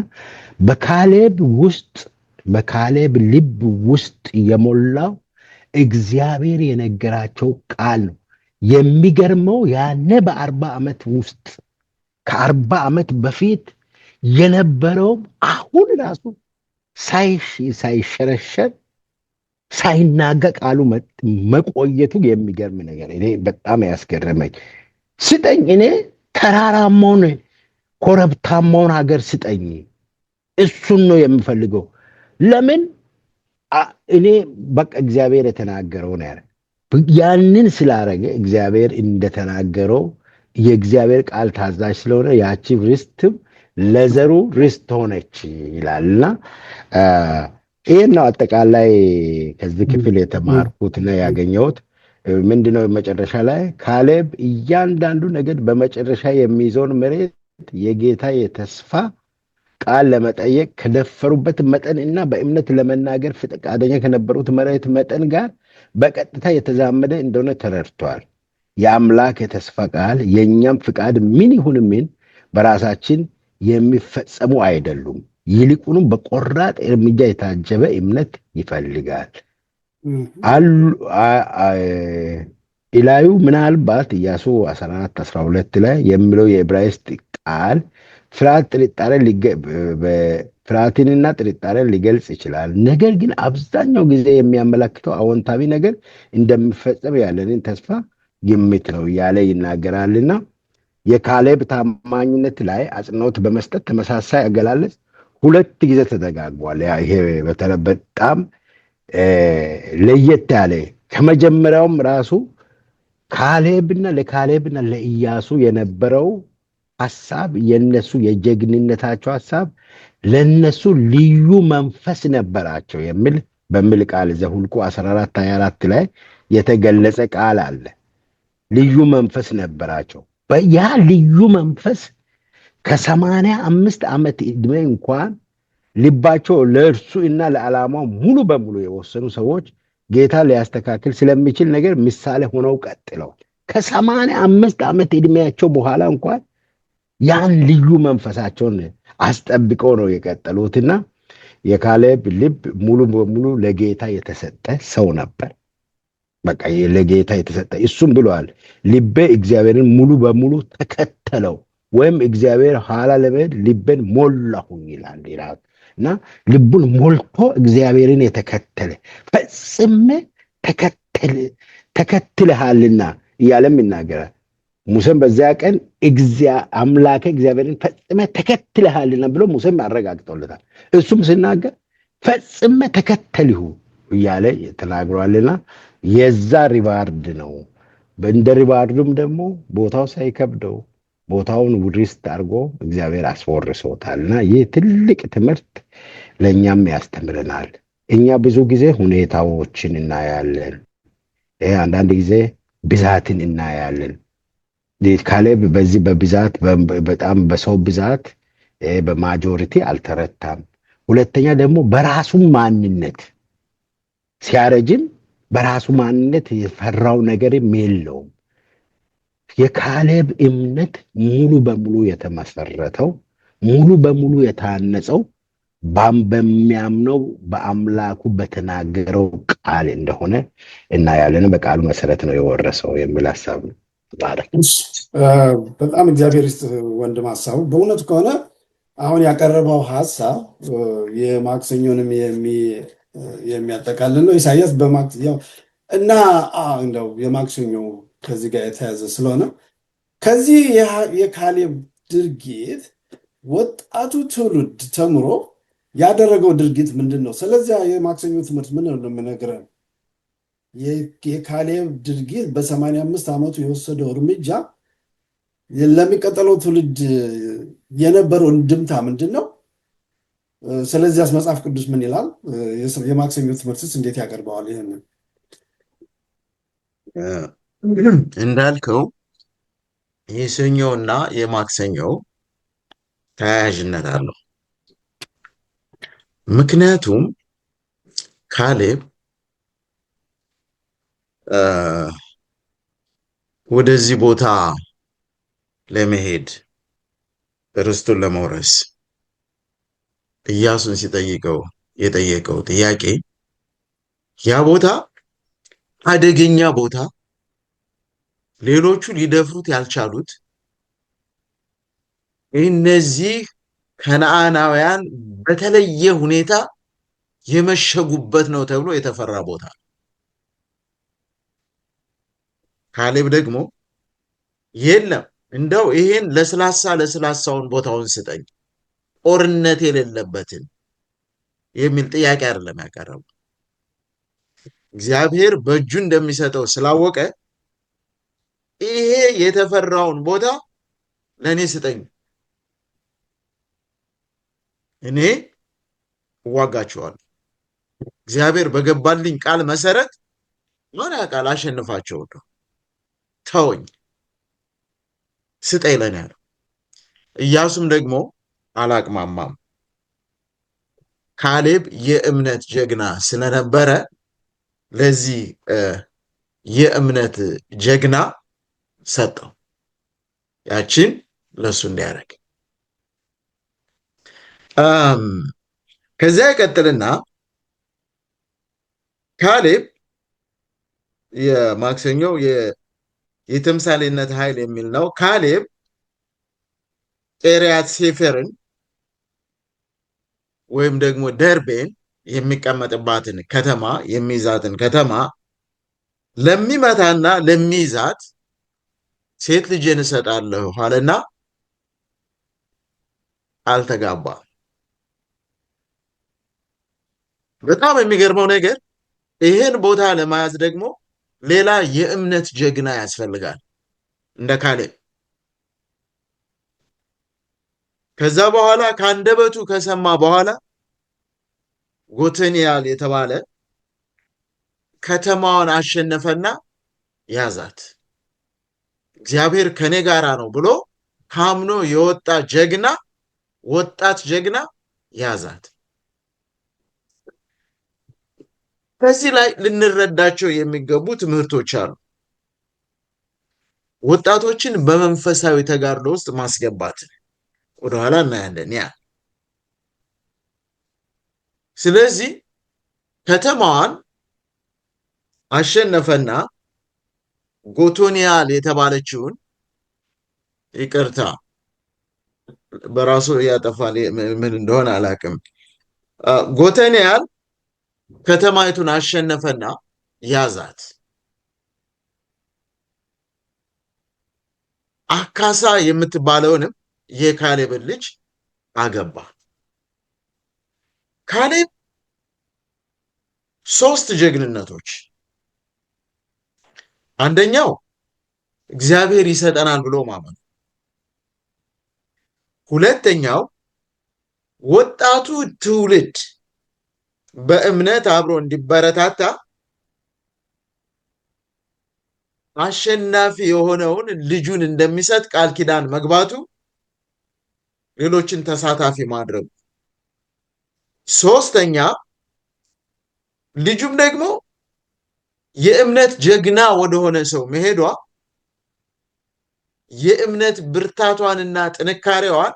በካሌብ ልብ ውስጥ የሞላው እግዚአብሔር የነገራቸው ቃል ነው። የሚገርመው ያኔ በ40 ዓመት ውስጥ ከ40 ዓመት በፊት የነበረው አሁን ራሱ ሳይሸረሸር ሳይናጋ ቃሉ መቆየቱ የሚገርም ነገር እኔ በጣም ያስገረመኝ። ስጠኝ፣ እኔ ተራራማውን ኮረብታማውን ሀገር ስጠኝ፣ እሱን ነው የምፈልገው። ለምን እኔ በቃ እግዚአብሔር የተናገረው ነው ያለ። ያንን ስላረገ እግዚአብሔር እንደተናገረው የእግዚአብሔር ቃል ታዛዥ ስለሆነ ያቺ ርስትም ለዘሩ ርስት ሆነች ይላልና ይህን ነው አጠቃላይ ከዚህ ክፍል የተማርኩትና ያገኘሁት። ምንድነው መጨረሻ ላይ ካሌብ እያንዳንዱ ነገድ በመጨረሻ የሚይዘውን መሬት የጌታ የተስፋ ቃል ለመጠየቅ ከደፈሩበት መጠን እና በእምነት ለመናገር ፈቃደኛ ከነበሩት መሬት መጠን ጋር በቀጥታ የተዛመደ እንደሆነ ተረድቷል። የአምላክ የተስፋ ቃል የእኛም ፍቃድ ምን ይሁን ምን በራሳችን የሚፈጸሙ አይደሉም። ይልቁንም በቆራጥ እርምጃ የታጀበ እምነት ይፈልጋል። ኢላዩ ምናልባት ኢያሱ 14:12 ላይ የሚለው የዕብራይስጥ ቃል ፍርሃትንና ጥርጣሬን ሊገልጽ ይችላል። ነገር ግን አብዛኛው ጊዜ የሚያመለክተው አዎንታዊ ነገር እንደሚፈጸም ያለንን ተስፋ ግምት ነው እያለ ይናገራልና የካሌብ ታማኝነት ላይ አጽንኦት በመስጠት ተመሳሳይ አገላለጽ 2 ጊዜ ተደጋግሟል። ይሄ በጣም ለየት ያለ ከመጀመሪያውም ራሱ ለካሌብና ለኢያሱ የነበረው ሐሳብ የነሱ የጀግንነታቸው ሐሳብ ለነሱ ልዩ መንፈስ ነበራቸው በሚል ቃል ዘኍልቍ 14:24 ላይ የተገለጸ ቃል አለ። ልዩ መንፈስ ነበራቸው። ያ ልዩ መንፈስ ከ85 ዓመት ዕድሜ እንኳን ልባቸው ለእርሱ እና ለዓላማው ሙሉ በሙሉ የወሰኑ ሰዎች ጌታ ሊያስተካክል ስለሚችል ነገር ምሳሌ ሆነው ቀጥለዋል። ከ85 ዓመት ዕድሜያቸው በኋላ እንኳን ያን ልዩ መንፈሳቸውን አስጠብቀው ነው የቀጠሉትና የካሌብ ልብ ሙሉ በሙሉ ለጌታ የተሰጠ ሰው ነበር። በቃ ለጌታ የተሰጠ እሱም ብለዋል፣ ልቤ እግዚአብሔርን ሙሉ በሙሉ ተከተለው ወይም እግዚአብሔር ኋላ ለመሄድ ልቤን ሞላሁኝ ይላል እና ልቡን ሞልቶ እግዚአብሔርን የተከተለ ፈጽሜ ተከትለሃልና እያለም ይናገራል። ሙሴም በዚያ ቀን አምላከ እግዚአብሔርን ፈጽሜ ተከትለሃልና ብሎ ሙሴም አረጋግጦለታል። እሱም ሲናገር ፈጽሜ ተከተልሁ እያለ ተናግሯልና የዛ ሪዋርድ ነው። እንደ ሪዋርዱም ደግሞ ቦታው ሳይከብደው ቦታውን ርስት አድርጎ እግዚአብሔር አስወርሶታልና ይህ ትልቅ ትምህርት ለእኛም ያስተምረናል። እኛ ብዙ ጊዜ ሁኔታዎችን እናያለን፣ አንዳንድ ጊዜ ብዛትን እናያለን። ካሌብ በዚህ በብዛት በጣም በሰው ብዛት በማጆሪቲ አልተረታም። ሁለተኛ ደግሞ በራሱ ማንነት ሲያረጅም በራሱ ማንነት የፈራው ነገርም የለውም። የካሌብ እምነት ሙሉ በሙሉ የተመሰረተው ሙሉ በሙሉ የታነጸው በሚያምነው በአምላኩ በተናገረው ቃል እንደሆነ እናያለን። በቃሉ መሰረት ነው የወረሰው የሚል ሀሳብ ነው። በጣም እግዚአብሔር ይስጥ ወንድም። ሀሳቡ በእውነቱ ከሆነ አሁን ያቀረበው ሀሳብ የማክሰኞንም የሚያጠቃልል ነው። ኢሳያስ እና እንደው የማክሰኞ ከዚህ ጋር የተያዘ ስለሆነ ከዚህ የካሌብ ድርጊት ወጣቱ ትውልድ ተምሮ ያደረገው ድርጊት ምንድን ነው? ስለዚያ የማክሰኞ ትምህርት ምን ነው የምነግረን? የካሌብ ድርጊት በ85 ዓመቱ የወሰደው እርምጃ ለሚቀጥለው ትውልድ የነበረው እንድምታ ምንድን ነው? ስለዚያስ መጽሐፍ ቅዱስ ምን ይላል? የማክሰኞ ትምህርትስ እንዴት ያቀርበዋል? ይህንን እንዳልከው የሰኞና የማክሰኞው ተያያዥነት አለው። ምክንያቱም ካሌብ ወደዚህ ቦታ ለመሄድ ርስቱን ለመውረስ ኢያሱን የጠየቀው ጥያቄ ያ ቦታ አደገኛ ቦታ፣ ሌሎቹ ሊደፍሩት ያልቻሉት እነዚህ ከነዓናውያን በተለየ ሁኔታ የመሸጉበት ነው ተብሎ የተፈራ ቦታ። ካሌብ ደግሞ የለም እንደው ይሄን ለስላሳውን ቦታውን ስጠኝ፣ ጦርነት የሌለበትን የሚል ጥያቄ አይደለም ያቀረቡ። እግዚአብሔር በእጁ እንደሚሰጠው ስላወቀ ይሄ የተፈራውን ቦታ ለእኔ ስጠኝ፣ እኔ እዋጋቸዋለሁ፣ እግዚአብሔር በገባልኝ ቃል መሰረት ምን ቃል አሸንፋቸው ነው፣ ተወኝ፣ ስጠኝ ለኔ ያለው። ኢያሱም ደግሞ አላቅማማም። ካሌብ የእምነት ጀግና ስለነበረ ለዚህ የእምነት ጀግና ሰጠው፣ ያችን ለሱ እንዲያደርግ። ከዚያ ይቀጥልና ካሌብ የማክሰኞው የተምሳሌነት ኃይል የሚል ነው። ካሌብ ቂርያት ሴፈርን ወይም ደግሞ ደርቤን የሚቀመጥባትን ከተማ የሚይዛትን ከተማ ለሚመታና ለሚይዛት ሴት ልጅን እሰጣለሁ አለና አልተጋባም። በጣም የሚገርመው ነገር ይሄን ቦታ ለመያዝ ደግሞ ሌላ የእምነት ጀግና ያስፈልጋል እንደ ካሌብ። ከዛ በኋላ ከአንደበቱ ከሰማ በኋላ ጎተንያል የተባለ ከተማዋን አሸነፈና ያዛት። እግዚአብሔር ከኔ ጋራ ነው ብሎ ካምኖ የወጣ ጀግና፣ ወጣት ጀግና ያዛት። ከዚህ ላይ ልንረዳቸው የሚገቡ ትምህርቶች አሉ። ወጣቶችን በመንፈሳዊ ተጋድሎ ውስጥ ማስገባት ወደኋላ እናያለን። ስለዚህ ከተማዋን አሸነፈና ጎቶንያል የተባለችውን ይቅርታ በራሱ ያጠፋል፣ ምን እንደሆነ አላውቅም። ጎቶንያል ከተማይቱን አሸነፈና ያዛት። አካሳ የምትባለውንም የካሌብን ልጅ አገባ። ካሌብ 3 ጀግንነቶች፣ አንደኛው እግዚአብሔር ይሰጠናል ብሎ ማመን፣ ሁለተኛው ወጣቱ ትውልድ በእምነት አብሮ እንዲበረታታ አሸናፊ የሆነውን ልጁን እንደሚሰጥ ቃል ኪዳን መግባቱ፣ ሌሎችን ተሳታፊ ማድረጉ። ሶስተኛ ልጁም ደግሞ የእምነት ጀግና ወደሆነ ሰው መሄዷ የእምነት ብርታቷንና ጥንካሬዋን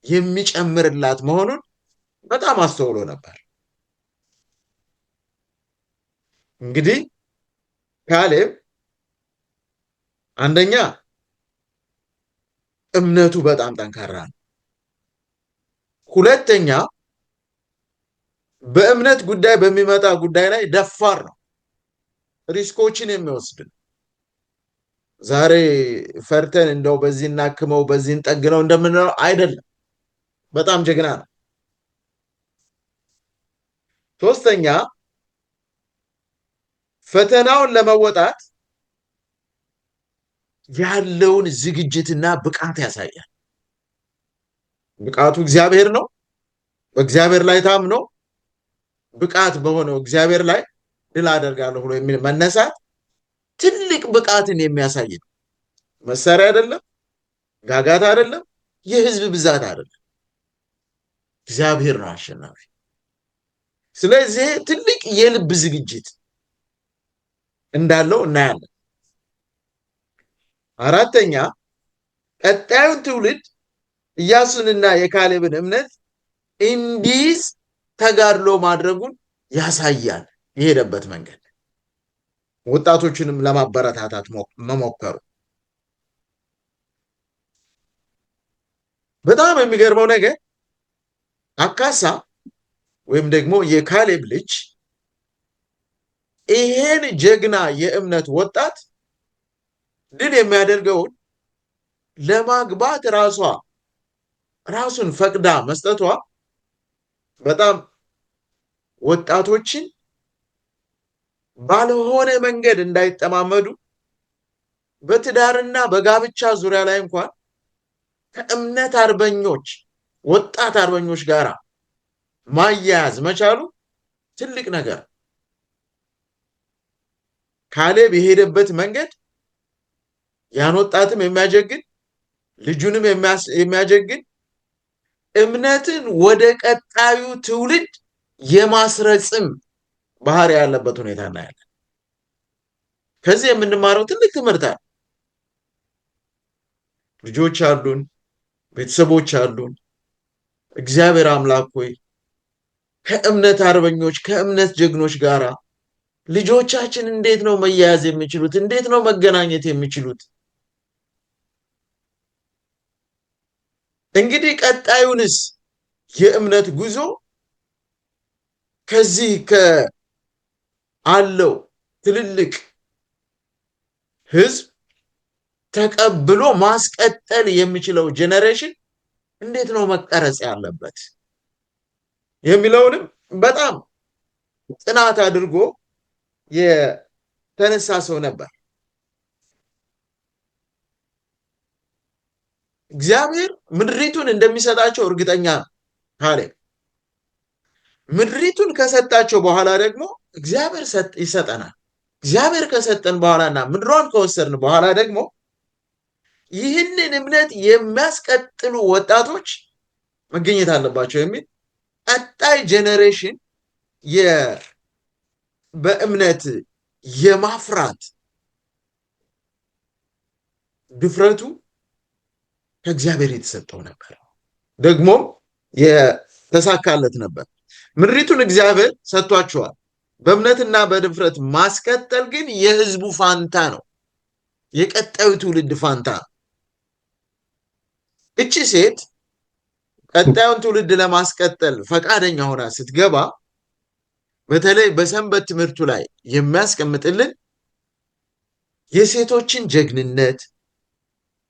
የሚጨምርላት መሆኑን በጣም አስተውሎ ነበር። እንግዲህ ካሌብ አንደኛ እምነቱ በጣም ጠንካራ ነው። ሁለተኛ በእምነት ጉዳይ በሚመጣ ጉዳይ ላይ ደፋር ነው፣ ሪስኮችን የሚወስድ ነው። ዛሬ ፈርተን እንደው በዚህ እናክመው በዚህ እንጠግነው እንደምንለው አይደለም። በጣም ጀግና ነው። ሶስተኛ ፈተናውን ለመወጣት ያለውን ዝግጅትና ብቃት ያሳያል። ብቃቱ እግዚአብሔር ነው። በእግዚአብሔር ላይ ታምኖ ብቃት በሆነው እግዚአብሔር ላይ ድል አደርጋለሁ ብሎ የሚል መነሳት ትልቅ ብቃትን የሚያሳይ ነው። መሳሪያ አይደለም፣ ጋጋታ አይደለም፣ የህዝብ ብዛት አይደለም። እግዚአብሔር ነው አሸናፊ። ስለዚህ ትልቅ የልብ ዝግጅት እንዳለው እናያለን። አራተኛ ቀጣዩን ትውልድ ኢያሱንና የካሌብን እምነት እንዲይዝ ተጋድሎ ማድረጉን ያሳያል። የሄደበት መንገድ ወጣቶችንም ለማበረታታት መሞከሩ በጣም የሚገርመው ነገር አካሳ ወይም ደግሞ የካሌብ ልጅ ይሄን ጀግና የእምነት ወጣት ድል የሚያደርገውን ለማግባት ራሱን ፈቅዳ መስጠቷ በጣም ወጣቶችን ባልሆነ መንገድ እንዳይጠማመዱ በትዳርና በጋብቻ ዙሪያ ላይ እንኳን ከእምነት አርበኞች ወጣት አርበኞች ጋር ማያያዝ መቻሉ ትልቅ ነገር። ካሌብ የሄደበት መንገድ ያን ወጣትም የሚያጀግን ልጁንም የሚያጀግን እምነትን ወደ ቀጣዩ ትውልድ የማስረጽም ባህሪ ያለበት ሁኔታ እናያለን። ከዚህ የምንማረው ትልቅ ትምህርት አለ። ልጆች አሉን፣ ቤተሰቦች አሉን። እግዚአብሔር አምላክ ሆይ ከእምነት አርበኞች ከእምነት ጀግኖች ጋር ልጆቻችን እንዴት ነው መያያዝ የሚችሉት? እንዴት ነው መገናኘት የሚችሉት? እንግዲህ ቀጣዩንስ የእምነት ጉዞ ከዚህ ከአለው ትልልቅ ህዝብ ተቀብሎ ማስቀጠል የሚችለው ጄኔሬሽን እንዴት ነው መቀረጽ ያለበት የሚለውንም በጣም ጥናት አድርጎ የተነሳ ሰው ነበር። እግዚአብሔር ምድሪቱን እንደሚሰጣቸው እርግጠኛ ነው ካሌብ። ምድሪቱን ከሰጣቸው በኋላ ደግሞ እግዚአብሔር ይሰጠናል። እግዚአብሔር ከሰጠን በኋላና ምድሯን ከወሰድን በኋላ ደግሞ ይህንን እምነት የሚያስቀጥሉ ወጣቶች መገኘት አለባቸው የሚል ቀጣይ ጄኔሬሽን በእምነት የማፍራት ድፍረቱ ከእግዚአብሔር የተሰጠው ነበር። ደግሞም የተሳካለት ነበር። ምድሪቱን እግዚአብሔር ሰጥቷቸዋል። በእምነትና በድፍረት ማስቀጠል ግን የህዝቡ ፋንታ ነው፣ የቀጣዩ ትውልድ ፋንታ ነው። እቺ ሴት ቀጣዩን ትውልድ ለማስቀጠል ፈቃደኛ ሆና ስትገባ በተለይ በሰንበት ትምህርቱ ላይ የሚያስቀምጥልን የሴቶችን ጀግንነት፣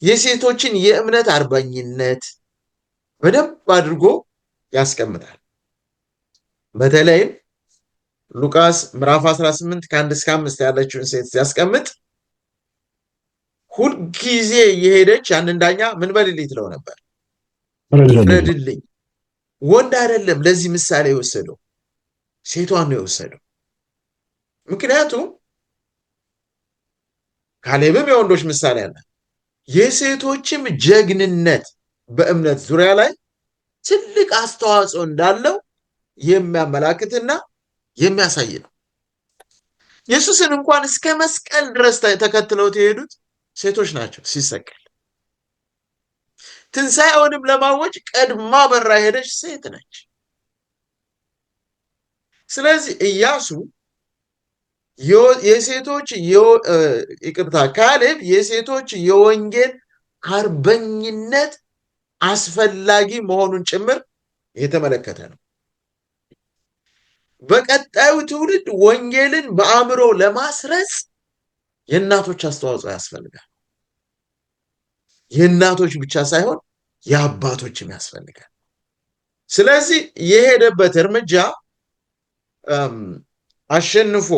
የሴቶችን የእምነት አርበኝነት በደንብ አድርጎ ያስቀምጣል። በተለይም ሉቃስ ምዕራፍ 18 ከ1-5 ያለችውን ሴት ሲያስቀምጥ ሁልጊዜ የሄደች ያንን ዳኛ ምን በልልኝ ትለው ነበር? ፍረድልኝ። ወንድ አይደለም ለዚህ ምሳሌ የወሰደው፣ ሴቷን ነው የወሰደው። ምክንያቱም ካሌብም የወንዶች ምሳሌ አለ። የሴቶችም ጀግንነት በእምነት ዙሪያ ላይ ትልቅ አስተዋጽኦ እንዳለው የሚያመላክትና የሚያሳይ ነው። ኢየሱስን እንኳን እስከ መስቀል ድረስ ተከትለውት የሄዱት ሴቶች ናቸው ሲሰቀል። ትንሣኤውንም ለማወጅ ቀድማ በራ ሄደች ሴት ነች። ስለዚህ ኢያሱ የሴቶች ይቅርታ ካሌብ የሴቶች የወንጌል አርበኝነት አስፈላጊ መሆኑን ጭምር የተመለከተ ነው። በቀጣዩ ትውልድ ወንጌልን በአእምሮ ለማስረጽ የእናቶች አስተዋጽኦ ያስፈልጋል። የእናቶች ብቻ ሳይሆን የአባቶችም ያስፈልጋል። ስለዚህ የሄደበት እርምጃ አሸንፎ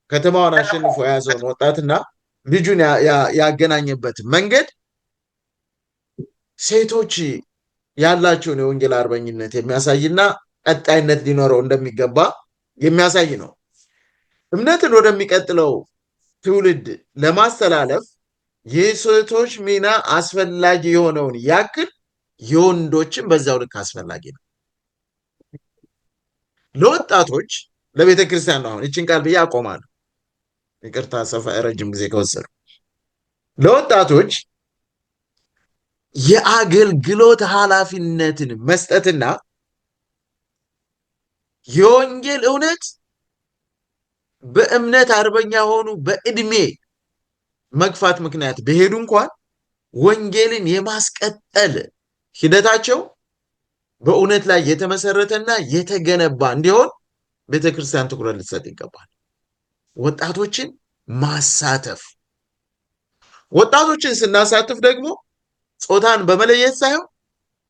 ከተማዋን አሸንፎ የያዘውን ወጣትና ልጁን ያገናኘበት መንገድ ሴቶች ያላቸውን የወንጌል አርበኝነት የሚያሳይና ቀጣይነት ሊኖረው እንደሚገባ የሚያሳይ ነው። እምነትን ወደሚቀጥለው ትውልድ ለማስተላለፍ የሴቶች ሚና አስፈላጊ የሆነውን ያክል የወንዶችን በዛው ልክ አስፈላጊ ነው። ለወጣቶች ለቤተ ክርስቲያን ነው። አሁን ይችን ቃል ብዬ አቆማለሁ። ይቅርታ ሰፋ ረጅም ጊዜ ከወሰዱ። ለወጣቶች የአገልግሎት ኃላፊነትን መስጠትና የወንጌል እውነት በእምነት አርበኛ ሆኑ በእድሜ መግፋት ምክንያት በሄዱ እንኳን ወንጌልን የማስቀጠል ሂደታቸው በእውነት ላይ የተመሰረተና የተገነባ እንዲሆን ቤተክርስቲያን ትኩረት ልትሰጥ ይገባል። ወጣቶችን ማሳተፍ፣ ወጣቶችን ስናሳትፍ ደግሞ ጾታን በመለየት ሳይሆን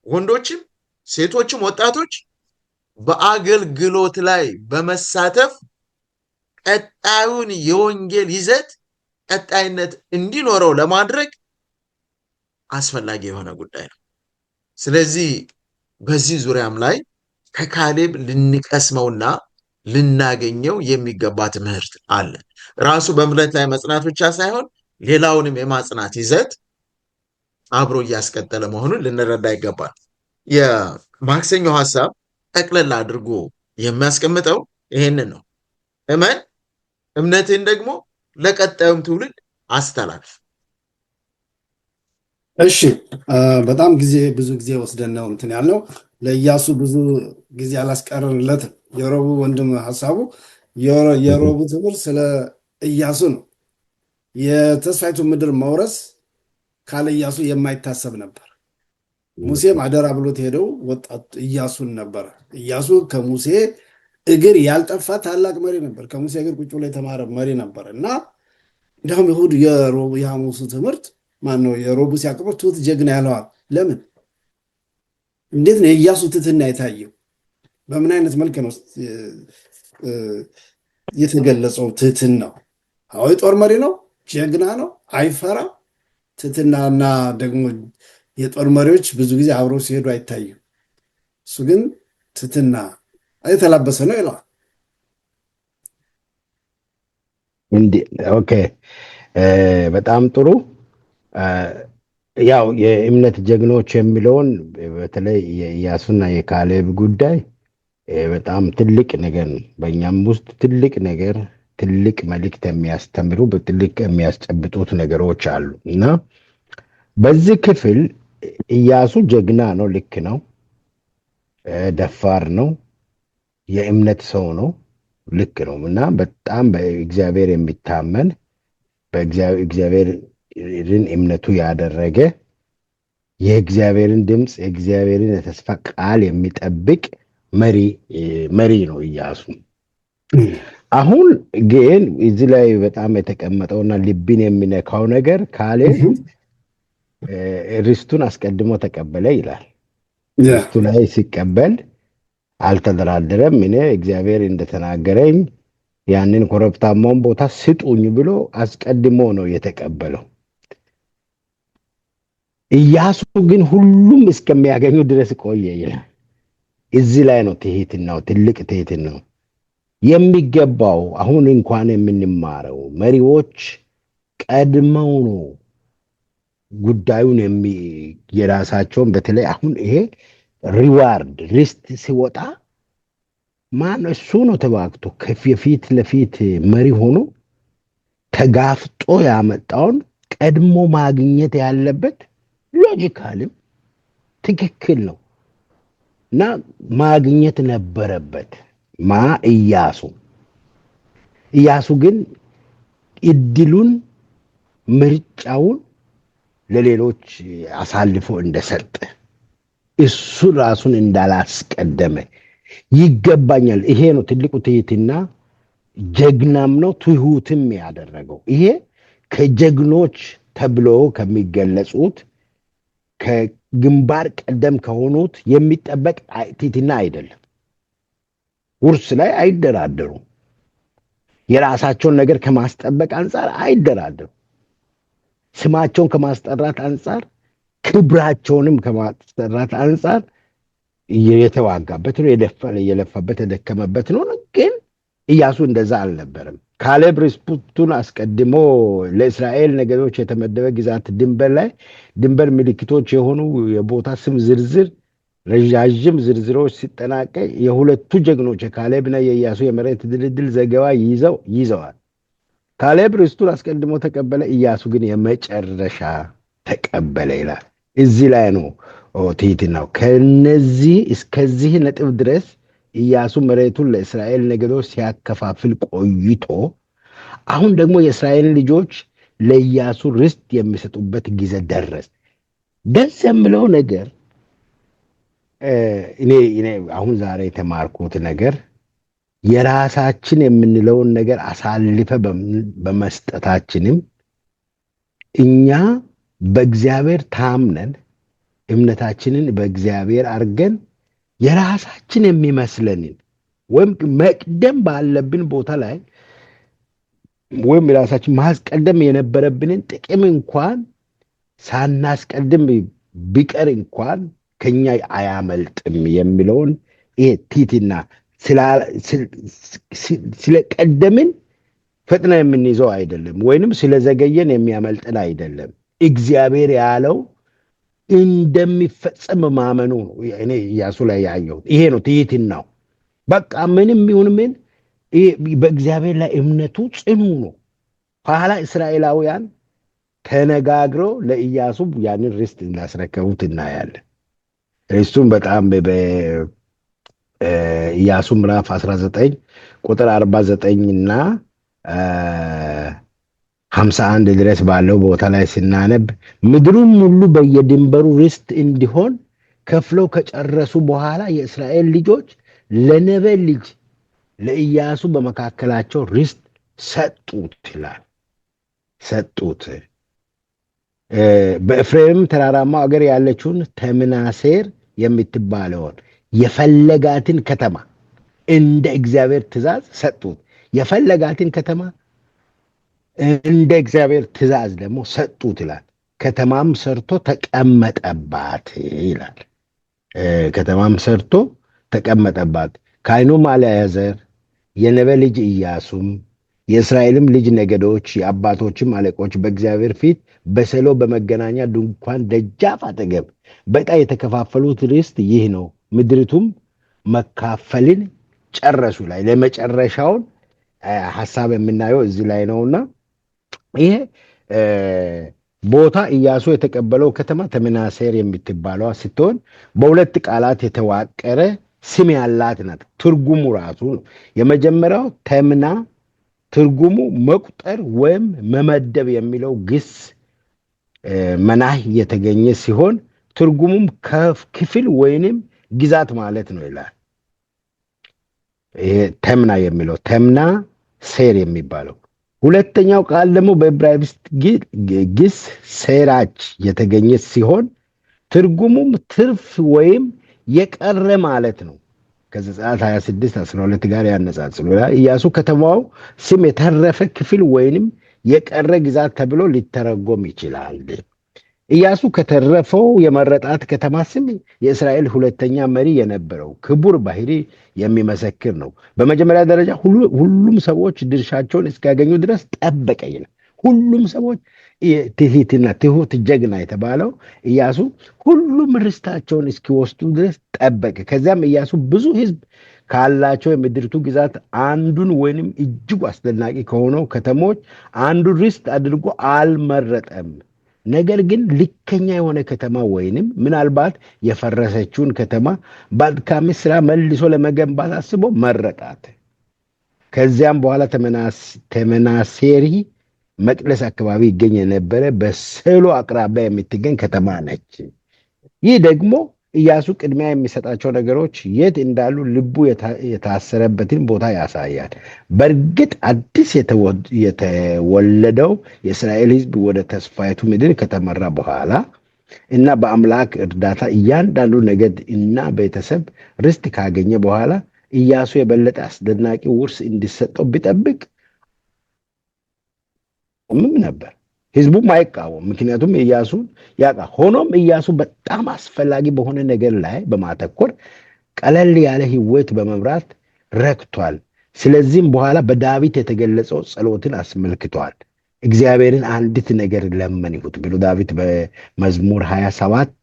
ወንዶችም ሴቶችም ወጣቶች በአገልግሎት ላይ በመሳተፍ ቀጣዩን የወንጌል ይዘት ቀጣይነት እንዲኖረው ለማድረግ አስፈላጊ የሆነ ጉዳይ ነው። ስለዚህ በዚህ ዙሪያም ላይ ከካሌብ ልንቀስመውና ልናገኘው የሚገባ ትምህርት አለ። ራሱ በእምነት ላይ መጽናት ብቻ ሳይሆን ሌላውንም የማጽናት ይዘት አብሮ እያስቀጠለ መሆኑን ልንረዳ ይገባል። የማክሰኞው ሐሳብ ጠቅለል አድርጎ የሚያስቀምጠው ይሄንን ነው። እመን፣ እምነትን ደግሞ ለቀጣዩም ትውልድ አስተላልፍ። እሺ፣ በጣም ብዙ ጊዜ ወስደን ነው እንትን ያልነው። ለኢያሱ ብዙ ጊዜ አላስቀረንለትም። የሮቡ ወንድም ሐሳቡ የሮቡ ትምህርት ስለ ኢያሱ ነው። የተስፋይቱ ምድር መውረስ ካለ ኢያሱ የማይታሰብ ነበር። ሙሴም አደራ ብሎት ሄደው ወጣት ኢያሱን ነበረ። ኢያሱ ከሙሴ እግር ያልጠፋ ታላቅ መሪ ነበር። ከሙሴ እግር ቁጭ ብሎ የተማረ መሪ ነበር እና እንዲሁም ይሁድ የሐሙሱ ትምህርት ማነው የሮቡ ሲያቅርበው ትሁት ጀግና ያለዋል። ለምን? እንዴት ነው የኢያሱ ትህትና የታየው? በምን አይነት መልክ ነው የተገለጸው? ትህትናው አዎ፣ ጦር መሪ ነው፣ ጀግና ነው፣ አይፈራ። ትህትናና ደግሞ የጦር መሪዎች ብዙ ጊዜ አብረው ሲሄዱ አይታዩም። እሱ ግን ትህትና የተላበሰ ነው ይለዋል። ኦኬ፣ በጣም ጥሩ። ያው የእምነት ጀግኖች የሚለውን በተለይ የኢያሱና የካሌብ ጉዳይ በጣም ትልቅ ነገር ነው። በእኛም ውስጥ ትልቅ ነገር፣ ትልቅ መልእክት የሚያስተምሩ በትልቅ የሚያስጨብጡት ነገሮች አሉ እና በዚህ ክፍል ኢያሱ ጀግና ነው፣ ልክ ነው፣ ደፋር ነው፣ የእምነት ሰው ነው፣ ልክ ነው እና በጣም በእግዚአብሔር የሚታመን በእግዚአብሔርን እምነቱ ያደረገ የእግዚአብሔርን ድምፅ የእግዚአብሔርን የተስፋ ቃል የሚጠብቅ መሪ ነው ኢያሱ። አሁን ግን እዚህ ላይ በጣም የተቀመጠውና ልብን የሚነካው ነገር ካሌብ ርስቱን አስቀድሞ ተቀበለ ይላል። ርስቱ ላይ ሲቀበል አልተደራደረም። እኔ እግዚአብሔር እንደተናገረኝ ያንን ኮረብታማውን ቦታ ስጡኝ ብሎ አስቀድሞ ነው የተቀበለው። ኢያሱ ግን ሁሉም እስከሚያገኙ ድረስ ቆየ ይላል። እዚህ ላይ ነው ትህትናው፣ ትልቅ ትህትናው የሚገባው። አሁን እንኳን የምንማረው መሪዎች ቀድመው ነው ጉዳዩን የራሳቸውን በተለይ አሁን ይሄ ሪዋርድ ሪስት ሲወጣ ማን እሱ ነው ተዋግቶ ከፊት ለፊት መሪ ሆኖ ተጋፍጦ ያመጣውን ቀድሞ ማግኘት ያለበት ሎጂካልም ትክክል ነው እና ማግኘት ነበረበት። ኢያሱ ግን እድሉን ምርጫውን ለሌሎች አሳልፎ እንደሰጠ እሱ ራሱን እንዳላስቀደመ ይገባኛል። ይሄ ነው ትልቁ ትህትና፣ ጀግናም ነው ትሁትም ያደረገው። ይሄ ከጀግኖች ተብሎ ከሚገለጹት ከግንባር ቀደም ከሆኑት የሚጠበቅ ትህትና አይደለም። ውርስ ላይ አይደራደሩም። የራሳቸውን ነገር ከማስጠበቅ አንጻር አይደራደሩም። ስማቸውን ከማስጠራት አንጻር፣ ክብራቸውንም ከማስጠራት አንጻር የተዋጋበት ነው፣ የለፋበት የደከመበት ነው። ግን ኢያሱ እንደዛ አልነበረም። ካሌብ ርስቱን አስቀድሞ ለእስራኤል ነገዶች የተመደበ ግዛት ድንበር ምልክቶች የሆኑ የቦታ ስም ዝርዝር ረዣዥም ዝርዝሮች ሲጠናቀቅ የሁለቱ ጀግኖች የካሌብና የኢያሱ የመሬት ድልድል ዘገባ ይዘዋል። ካሌብ ርስቱን አስቀድሞ ተቀበለ፣ ኢያሱ ግን የመጨረሻ ተቀበለ ይላል። እዚህ ላይ ነው ትህትናው። ከነዚህ እስከዚህ ነጥብ ድረስ ኢያሱ መሬቱን ለእስራኤል ነገዶች ሲያከፋፍል ቆይቶ አሁን ደግሞ የእስራኤል ልጆች ለኢያሱ ርስት የሚሰጡበት ጊዜ ደረሰ። ደስ የምለው ነገር እኔ አሁን ዛሬ የተማርኩት ነገር የራሳችን የምንለውን ነገር አሳልፈ በመስጠታችንም እኛ በእግዚአብሔር ታምነን እምነታችንን በእግዚአብሔር አድርገን የራሳችን የሚመስለንን ወይም መቅደም ባለብን ቦታ ላይ ወይም የራሳችን ማስቀደም የነበረብንን ጥቅም እንኳን ሳናስቀድም ቢቀር እንኳን ከኛ አያመልጥም የሚለውን ይሄ ትህትና ስለቀደምን ፈጥና የምንይዘው አይደለም፣ ወይንም ስለዘገየን የሚያመልጥን አይደለም። እግዚአብሔር ያለው እንደሚፈጸም ማመኑ ነው። እኔ ኢያሱ ላይ ያየሁት ይሄ ነው ትህትናው። በቃ ምንም ይሁን ምን በእግዚአብሔር ላይ እምነቱ ጽኑ ነው። ኋላ እስራኤላውያን ተነጋግረው ለኢያሱ ያንን ርስት እንዳስረከቡት እናያለን። እሱም በጣም በኢያሱ ምዕራፍ 19 ቁጥር 49 እና 51 ድረስ ባለው ቦታ ላይ ስናነብ ምድሩን ሁሉ በየድንበሩ ርስት እንዲሆን ከፍለው ከጨረሱ በኋላ የእስራኤል ልጆች ለነበ ልጅ ለኢያሱ በመካከላቸው ርስት ሰጡት ይላል። ሰጡት። በኤፍሬም ተራራማ አገር ያለችውን ተምናሴር የምትባለውን የፈለጋትን ከተማ እንደ እግዚአብሔር ትእዛዝ ሰጡት። የፈለጋትን ከተማ እንደ እግዚአብሔር ትእዛዝ ደግሞ ሰጡት ይላል። ከተማም ሰርቶ ተቀመጠባት ይላል። ከተማም ሰርቶ ተቀመጠባት። ካህኑም አልዓዛር የነበ ልጅ ኢያሱም የእስራኤልም ልጅ ነገዶች የአባቶችም አለቆች በእግዚአብሔር ፊት በሴሎ በመገናኛ ድንኳን ደጃፍ አጠገብ በዕጣ የተከፋፈሉት ርስት ይህ ነው። ምድሪቱም መካፈልን ጨረሱ ላይ ለመጨረሻውን ሐሳብ የምናየው እዚህ ላይ ነውና ይሄ ቦታ ኢያሱ የተቀበለው ከተማ ተምናሴር የምትባለዋ ስትሆን በሁለት ቃላት የተዋቀረ ስም ያላት ናት። ትርጉሙ ራሱ ነው። የመጀመሪያው ተምና ትርጉሙ መቁጠር ወይም መመደብ የሚለው ግስ መናህ የተገኘ ሲሆን ትርጉሙም ክፍል ወይንም ግዛት ማለት ነው ይላል። ይሄ ተምና የሚለው ተምና ሴር የሚባለው ሁለተኛው ቃል ደግሞ በዕብራይስጥ ግስ ሴራች የተገኘ ሲሆን ትርጉሙም ትርፍ ወይም የቀረ ማለት ነው። ከዘጸአት 26:12 ጋር ያነጻጽሩ። ኢያሱ ከተማው ስም የተረፈ ክፍል ወይንም የቀረ ግዛት ተብሎ ሊተረጎም ይችላል። ኢያሱ ከተረፈው የመረጣት ከተማ ስም የእስራኤል ሁለተኛ መሪ የነበረው ክቡር ባህሪ የሚመሰክር ነው። በመጀመሪያ ደረጃ ሁሉም ሰዎች ድርሻቸውን እስኪያገኙ ድረስ ጠበቀ ይላል። ሁሉም ሰዎች ትሂትና ትሁት ጀግና የተባለው ኢያሱ ሁሉም ርስታቸውን እስኪወስዱ ድረስ ጠበቀ። ከዚያም ኢያሱ ብዙ ሕዝብ ካላቸው የምድሪቱ ግዛት አንዱን ወይንም እጅግ አስደናቂ ከሆነው ከተሞች አንዱን ርስት አድርጎ አልመረጠም። ነገር ግን ልከኛ የሆነ ከተማ ወይንም ምናልባት የፈረሰችውን ከተማ በአድካሚ ስራ መልሶ ለመገንባት አስቦ መረጣት። ከዚያም በኋላ ተመናሴሪ መቅደስ አካባቢ ይገኝ የነበረ በሴሎ አቅራቢያ የምትገኝ ከተማ ነች። ይህ ደግሞ ኢያሱ ቅድሚያ የሚሰጣቸው ነገሮች የት እንዳሉ ልቡ የታሰረበትን ቦታ ያሳያል። በእርግጥ አዲስ የተወለደው የእስራኤል ሕዝብ ወደ ተስፋይቱ ምድር ከተመራ በኋላ እና በአምላክ እርዳታ እያንዳንዱ ነገድ እና ቤተሰብ ርስት ካገኘ በኋላ ኢያሱ የበለጠ አስደናቂ ውርስ እንዲሰጠው ቢጠብቅ ምንም ነበር። ህዝቡም አይቃወም፣ ምክንያቱም ኢያሱን ያውቃል። ሆኖም ኢያሱ በጣም አስፈላጊ በሆነ ነገር ላይ በማተኮር ቀለል ያለ ህይወት በመምራት ረክቷል። ስለዚህም በኋላ በዳዊት የተገለጸው ጸሎትን አስመልክቷል። እግዚአብሔርን አንዲት ነገር ለመንሁት ብሎ ዳዊት በመዝሙር 27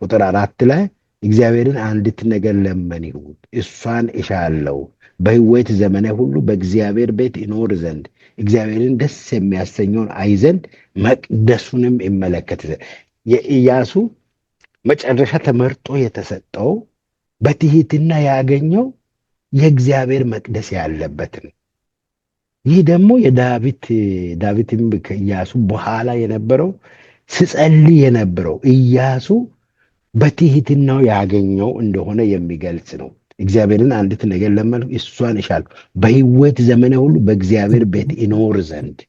ቁጥር 4 ላይ እግዚአብሔርን አንዲት ነገር ለመንሁት፣ እሷን እሻለው፣ በህይወት ዘመኔ ሁሉ በእግዚአብሔር ቤት ይኖር ዘንድ እግዚአብሔርን ደስ የሚያሰኘውን አይ ዘንድ መቅደሱንም ይመለከት ዘንድ። የኢያሱ መጨረሻ ተመርጦ የተሰጠው በትህትና ያገኘው የእግዚአብሔር መቅደስ ያለበት ነው። ይህ ደግሞ ዳዊትም ከኢያሱ በኋላ የነበረው ሲጸልይ የነበረው ኢያሱ በትህትናው ያገኘው እንደሆነ የሚገልጽ ነው። እግዚአብሔርን አንዲት ነገር ለመንሁ፣ እሷን እሻለሁ፣ በህይወት ዘመኔ ሁሉ በእግዚአብሔር ቤት ይኖር ዘንድ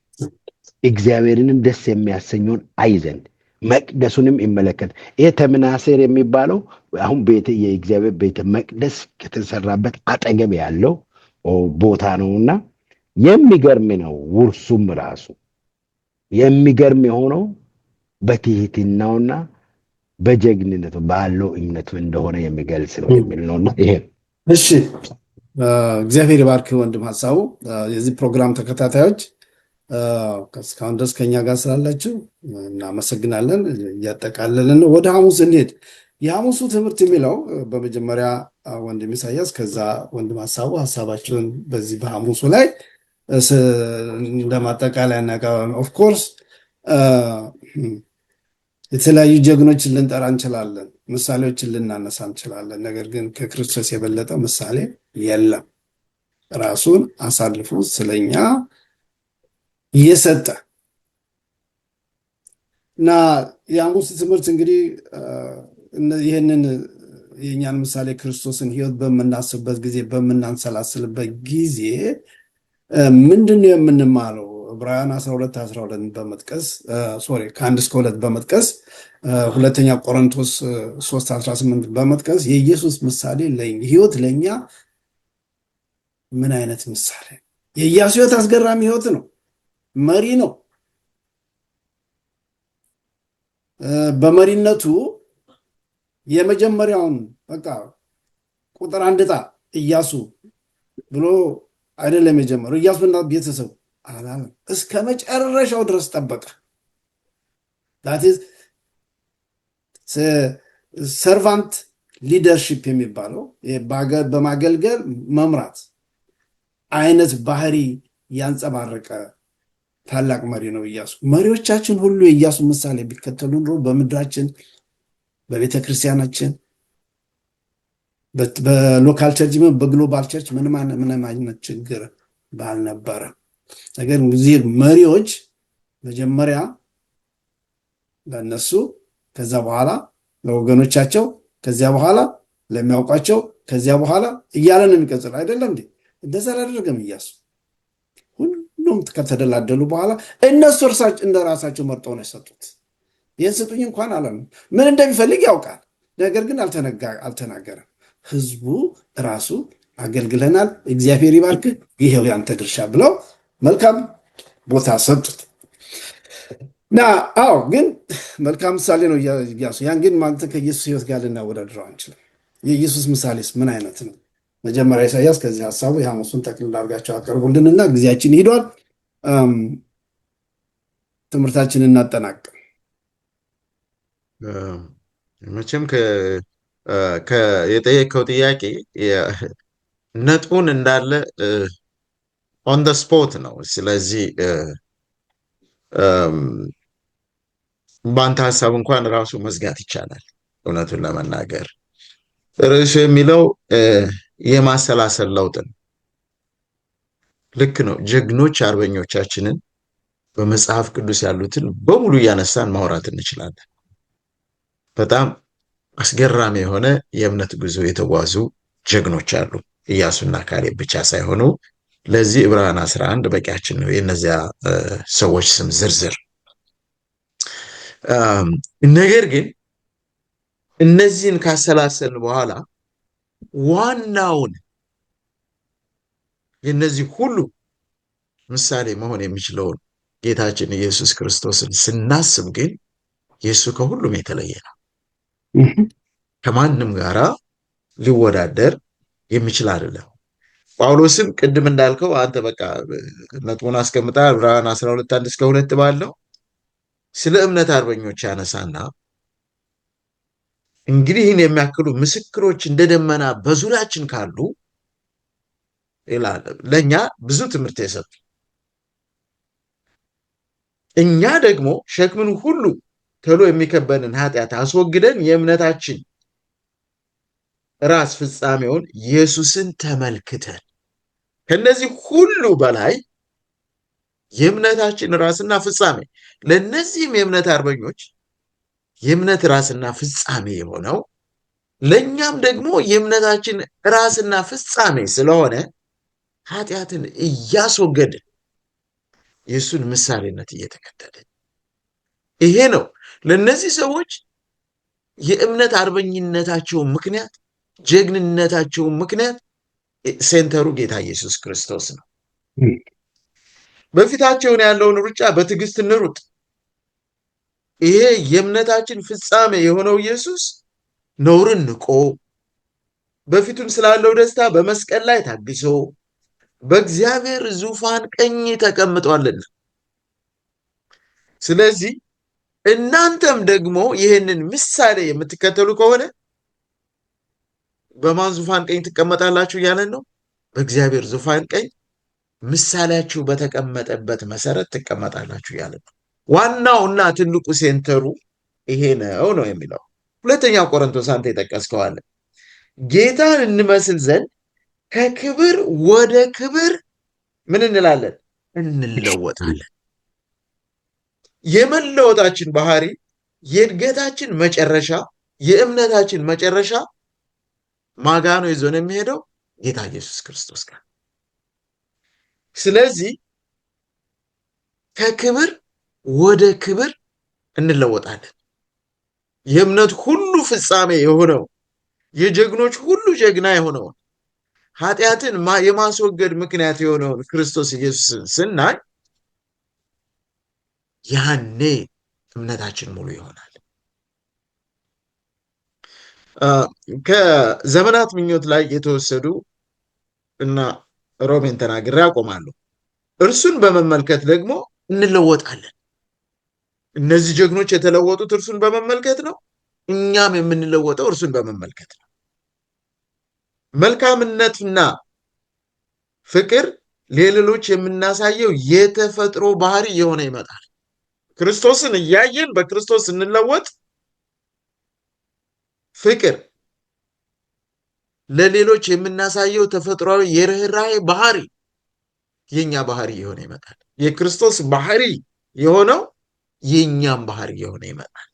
እግዚአብሔርንም ደስ የሚያሰኘውን አይ ዘንድ መቅደሱንም ይመለከት። ይህ ተምናሴር የሚባለው አሁን የእግዚአብሔር ቤተ መቅደስ ከተሰራበት አጠገብ ያለው ቦታ ነውና የሚገርም ነው። ውርሱም ራሱ የሚገርም የሆነው በትህትናውና በጀግንነቱ ባለው እምነቱ እንደሆነ የሚገልጽ ነው የሚል ነውና ይሄ እሺ። እግዚአብሔር ይባርክ ወንድም ሀሳቡ። የዚህ ፕሮግራም ተከታታዮች እስካሁን ድረስ ከኛ ጋር ስላላችሁ እናመሰግናለን። እያጠቃለልን ነው። ወደ ሐሙስ እንሄድ። የሐሙሱ ትምህርት የሚለው በመጀመሪያ ወንድም ኢሳያስ ከዛ ወንድም ሀሳቡ ሀሳባቸውን በዚህ በሐሙሱ ላይ እንደማጠቃለያ እናቀርባለን። ኦፍኮርስ የተለያዩ ጀግኖችን ልንጠራ እንችላለን፣ ምሳሌዎችን ልናነሳ እንችላለን። ነገር ግን ከክርስቶስ የበለጠ ምሳሌ የለም። ራሱን አሳልፎ ስለኛ እየሰጠ እና የሐሙስ ትምህርት እንግዲህ ይህንን የእኛን ምሳሌ ክርስቶስን ሕይወት በምናስብበት ጊዜ በምናንሰላስልበት ጊዜ ምንድነው የምንማለው? ዕብራውያን 12 በመጥቀስ ከ1 እስከ 2 በመጥቀስ ሁለተኛ ቆሮንቶስ 3:18 በመጥቀስ የኢየሱስ ምሳሌ ሕይወት ለእኛ ምን አይነት ምሳሌ? የኢያሱ ሕይወት አስገራሚ ሕይወት ነው። መሪ ነው። በመሪነቱ የመጀመሪያውን በቃ ቁጥር 1 ዕጣ ኢያሱ ብሎ አይደለም የጀመረው። ኢያሱና ቤተሰቡ አላለም፣ እስከ መጨረሻው ድረስ ጠበቀ። ሰርቫንት ሊደርሺፕ የሚባለው በማገልገል መምራት አይነት ባህሪ ያንጸባረቀ ታላቅ መሪ ነው ኢያሱ። መሪዎቻችን ሁሉ የኢያሱ ምሳሌ ቢከተሉ ኑሮ በምድራችን፣ በቤተ ክርስቲያናችን፣ በሎካል ቸርች፣ በግሎባል ቸርች ምንም አይነት ችግር ባልነበረ። ነገር ጊዜ መሪዎች መጀመሪያ ለነሱ፣ ከዛ በኋላ ለወገኖቻቸው፣ ከዚያ በኋላ ለሚያውቋቸው፣ ከዚያ በኋላ እያለ ነው የሚቀጥል አይደለም እንዴ? እንደዛ አላደረገም ኢያሱ። ሁሉም ከተደላደሉ በኋላ እነሱ እንደ ራሳቸው መርጠው ነው የሰጡት። ይህን ስጡኝ እንኳን አላለም። ምን እንደሚፈልግ ያውቃል፣ ነገር ግን አልተናገረም። ህዝቡ ራሱ አገልግለናል፣ እግዚአብሔር ይባርክህ፣ ይሄው ያንተ ድርሻ ብለው መልካም ቦታ ሰጡት እና ግን መልካም ምሳሌ ነው ኢያሱ። ያን ግን ማለት ከኢየሱስ ሕይወት ጋር ልናወዳድረው አንችልም። የኢየሱስ ምሳሌስ ምን አይነት ነው? መጀመሪያ ኢሳያስ ከዚህ ሀሳቡ የሐሙሱን ጠቅልል አድርጋቸው አቀርቡልንና ጊዜያችን ሂዷል። ትምህርታችንን እናጠናቅ። መቼም የጠየቀው ጥያቄ ነጥቡን እንዳለ ኦን ደ ስፖት ነው። ስለዚህ በአንተ ሀሳብ እንኳን ራሱ መዝጋት ይቻላል። እውነቱን ለመናገር ርዕሱ የሚለው የማሰላሰል ለውጥ ነው። ልክ ነው። ጀግኖች አርበኞቻችንን በመጽሐፍ ቅዱስ ያሉትን በሙሉ እያነሳን ማውራት እንችላለን። በጣም አስገራሚ የሆነ የእምነት ጉዞ የተጓዙ ጀግኖች አሉ። ኢያሱና ካሌብ ብቻ ሳይሆኑ ለዚህ ዕብራውያን 11 በቂያችን ነው፣ የእነዚያ ሰዎች ስም ዝርዝር። ነገር ግን እነዚህን ካሰላሰልን በኋላ ዋናውን የእነዚህ ሁሉ ምሳሌ መሆን የሚችለውን ጌታችን ኢየሱስ ክርስቶስን ስናስብ ግን የእሱ ከሁሉም የተለየ ነው። ከማንም ጋራ ሊወዳደር የሚችል አይደለም። ጳውሎስም ቅድም እንዳልከው አንተ በቃ ነጥቡን አስቀምጣ ዕብራውያን 12:1-2 ባለው ስለ እምነት አርበኞች ያነሳና እንግዲህ ይህን የሚያክሉ ምስክሮች እንደ ደመና በዙሪያችን ካሉ ይላል። ለእኛ ብዙ ትምህርት የሰጡ እኛ ደግሞ ሸክምን ሁሉ ተሎ የሚከበንን ኃጢአት አስወግደን የእምነታችን ራስ ፍጻሜውን ኢየሱስን ተመልክተን ከነዚህ ሁሉ በላይ የእምነታችን ራስና ፍጻሜ ለነዚህም የእምነት አርበኞች የእምነት ራስና ፍጻሜ የሆነው ለእኛም ደግሞ የእምነታችን ራስና ፍጻሜ ስለሆነ ኃጢአትን እያስወገድን የእሱን ምሳሌነት እየተከተልን ይሄ ነው ለእነዚህ ሰዎች የእምነት አርበኝነታቸው ምክንያት ጀግንነታቸው ምክንያት ሴንተሩ ጌታ ኢየሱስ ክርስቶስ ነው። በፊታቸውን ያለውን ሩጫ በትዕግስት እንሩጥ። ይሄ የእምነታችን ፍጻሜ የሆነው ኢየሱስ ነውርን ንቆ በፊቱም ስላለው ደስታ በመስቀል ላይ ታግሶ በእግዚአብሔር ዙፋን ቀኝ ተቀምጧልና። ስለዚህ እናንተም ደግሞ ይህንን ምሳሌ የምትከተሉ ከሆነ በማን ዙፋን ቀኝ ትቀመጣላችሁ እያለን ነው? በእግዚአብሔር ዙፋን ቀኝ ምሳሌያችሁ በተቀመጠበት መሰረት ትቀመጣላችሁ እያለን ነው። ዋናውና ትልቁ ሴንተሩ ይሄ ነው የሚለው። ሁለተኛ ቆሮንቶስ አንተ የጠቀስከዋለ ጌታን እንመስል ዘንድ ከክብር ወደ ክብር ምን እንላለን? እንለወጣለን። የመለወጣችን ባህሪ የእድገታችን መጨረሻ የእምነታችን መጨረሻ ማጋ ነው ይዞን የሚሄደው ጌታ ኢየሱስ ክርስቶስ ጋር። ስለዚህ ከክብር ወደ ክብር እንለወጣለን። የእምነት ሁሉ ፍጻሜ የሆነው የጀግኖች ሁሉ ጀግና የሆነውን ኃጢአትን የማስወገድ ምክንያት የሆነውን ክርስቶስ ኢየሱስን ስናይ ያኔ እምነታችን ሙሉ ይሆናል። ከዘመናት ምኞት ላይ የተወሰዱ እና ሮሜን ተናግሬ አቆማለሁ። እርሱን በመመልከት ደግሞ እንለወጣለን። እነዚህ ጀግኖች የተለወጡት እርሱን በመመልከት ነው። እኛም የምንለወጠው እርሱን በመመልከት ነው። መልካምነትና ፍቅር ለሌሎች የምናሳየው የተፈጥሮ ባህሪ የሆነ ይመጣል። ክርስቶስን እያየን በክርስቶስ እንለወጥ። ፍቅር ለሌሎች የምናሳየው ተፈጥሯዊ የርህራሄ ባህሪ የኛ ባህሪ የሆነ ይመጣል። የክርስቶስ ባህሪ የሆነው የኛም ባህሪ የሆነ ይመጣል።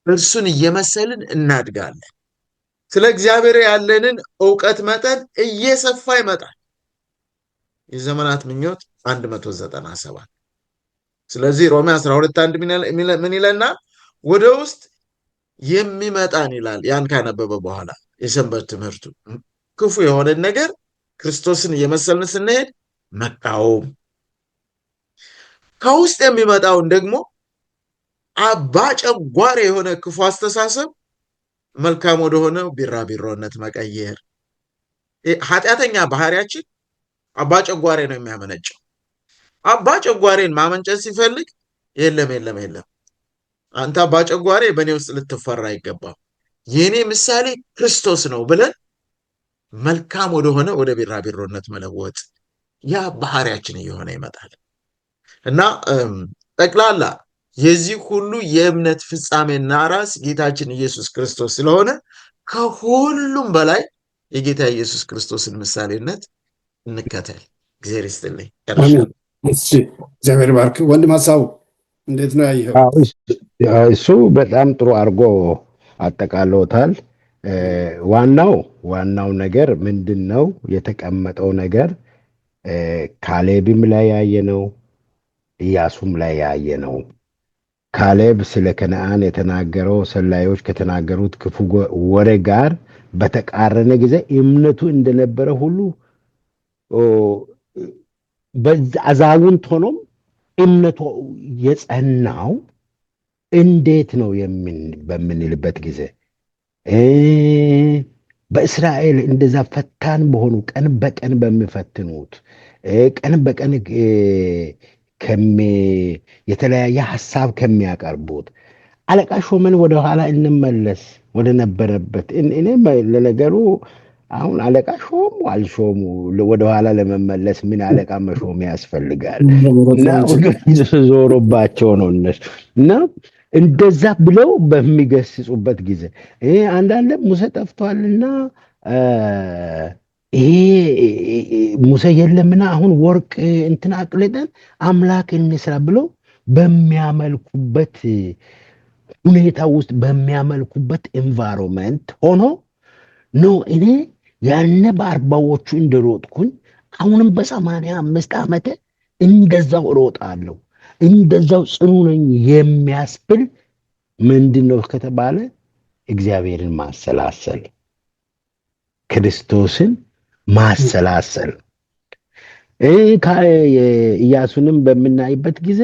እርሱን እየመሰልን እናድጋለን። ስለ እግዚአብሔር ያለንን ዕውቀት መጠን እየሰፋ ይመጣል። የዘመናት ምኞት 197። ስለዚህ ሮሜ 12:1 ምን ይለናል? ወደ ውስጥ የሚመጣን ይላል። ያን ካነበበ በኋላ የሰንበት ትምህርቱ ክፉ የሆነን ነገር ክርስቶስን እየመሰልን ስንሄድ መቃወም፣ ከውስጥ የሚመጣውን ደግሞ አባ ጨጓሬ የሆነ ክፉ አስተሳሰብ መልካም ወደሆነው ቢራቢሮነት መቀየር። ኃጢአተኛ ባህሪያችን አባ ጨጓሬ ነው የሚያመነጨው። አባ ጨጓሬን ማመንጨት ሲፈልግ የለም አንተ አባ ጨጓሬ በእኔ ውስጥ ልትፈራ አይገባም፣ የእኔ ምሳሌ ክርስቶስ ነው ብለን መልካም ወደሆነ ወደ ቢራቢሮነት መለወጥ ያ ባህሪያችን እየሆነ ይመጣል። እና ጠቅላላ የዚህ ሁሉ የእምነት ፍጻሜና ራስ ጌታችን ኢየሱስ ክርስቶስ ስለሆነ ከሁሉም በላይ የጌታ ኢየሱስ ክርስቶስን ምሳሌነት እንከተል። እግዚአብሔር ይስጥልኝ። እግዚአብሔር ባርክ። ወንድም ሀሳቡ እንዴት ነው ያየኸው? እሱ በጣም ጥሩ አድርጎ አጠቃሎታል። ዋናው ነገር ምንድን ነው የተቀመጠው ነገር ካሌብም ላይ ያየ ነው፣ ኢያሱም ላይ ያየ ነው። ካሌብ ስለ ከነአን የተናገረው ሰላዮች ከተናገሩት ክፉ ወሬ ጋር በተቃረነ ጊዜ እምነቱ እንደነበረ ሁሉ አዛውንት ሆኖም እምነቱ የጸናው እንዴት ነው በምንልበት ጊዜ በእስራኤል እንደዛ ፈታን በሆኑ ቀን በቀን በሚፈትኑት ቀን በቀን የተለያየ ሐሳብ ከሚያቀርቡት አለቃ ሾመን ወደ ኋላ እንመለስ ወደ ነበረበት። እኔ ለነገሩ አሁን አለቃ ሾሙ አልሾሙ ወደ ኋላ ለመመለስ ምን አለቃ መሾም ያስፈልጋል? እና ዞሮባቸው ነው እነሱ እና እንደዛ ብለው በሚገስጹበት ጊዜ አንዳንድ ሙሴ ጠፍቷልና ሙሴ የለምና አሁን ወርቅ እንትን አቅልጠን አምላክ እንስራ ብለው በሚያመልኩበት ሁኔታ ውስጥ በሚያመልኩበት ኤንቫይሮንመንት ሆኖ ነው እኔ ያነ በአርባዎቹ እንደሮጥኩኝ አሁንም በ85 ዓመቴ እንደዛው እሮጣለሁ እንደዛው ጽኑ ነኝ የሚያስብል ምንድነው ከተባለ እግዚአብሔርን ማሰላሰል፣ ክርስቶስን ማሰላሰል። ኢያሱንም በምናይበት ጊዜ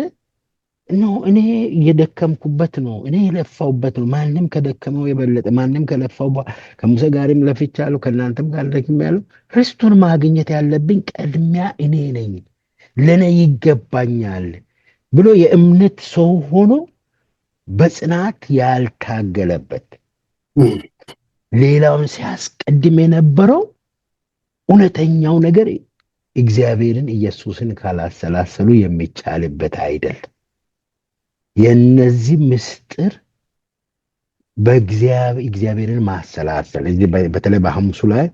እኔ የደከምኩበት ነው፣ እኔ የለፋውበት ነው። ማንም ከደከመው የበለጠ ማንም ከለፋው ከሙሴ ጋርም ለፍቻለሁ፣ ከእናንተም ጋር ደክሜያለሁ። ርስቱን ማግኘት ያለብኝ ቀድሚያ እኔ ነኝ፣ ለእኔ ይገባኛል ብሎ የእምነት ሰው ሆኖ በጽናት ያልታገለበት ሌላውን ሲያስቀድም የነበረው እውነተኛው ነገር እግዚአብሔርን ኢየሱስን ካላሰላሰሉ የሚቻልበት አይደለም። የነዚህ ምስጢር እግዚአብሔርን ማሰላሰል እዚህ በተለይ በሐሙሱ ላይ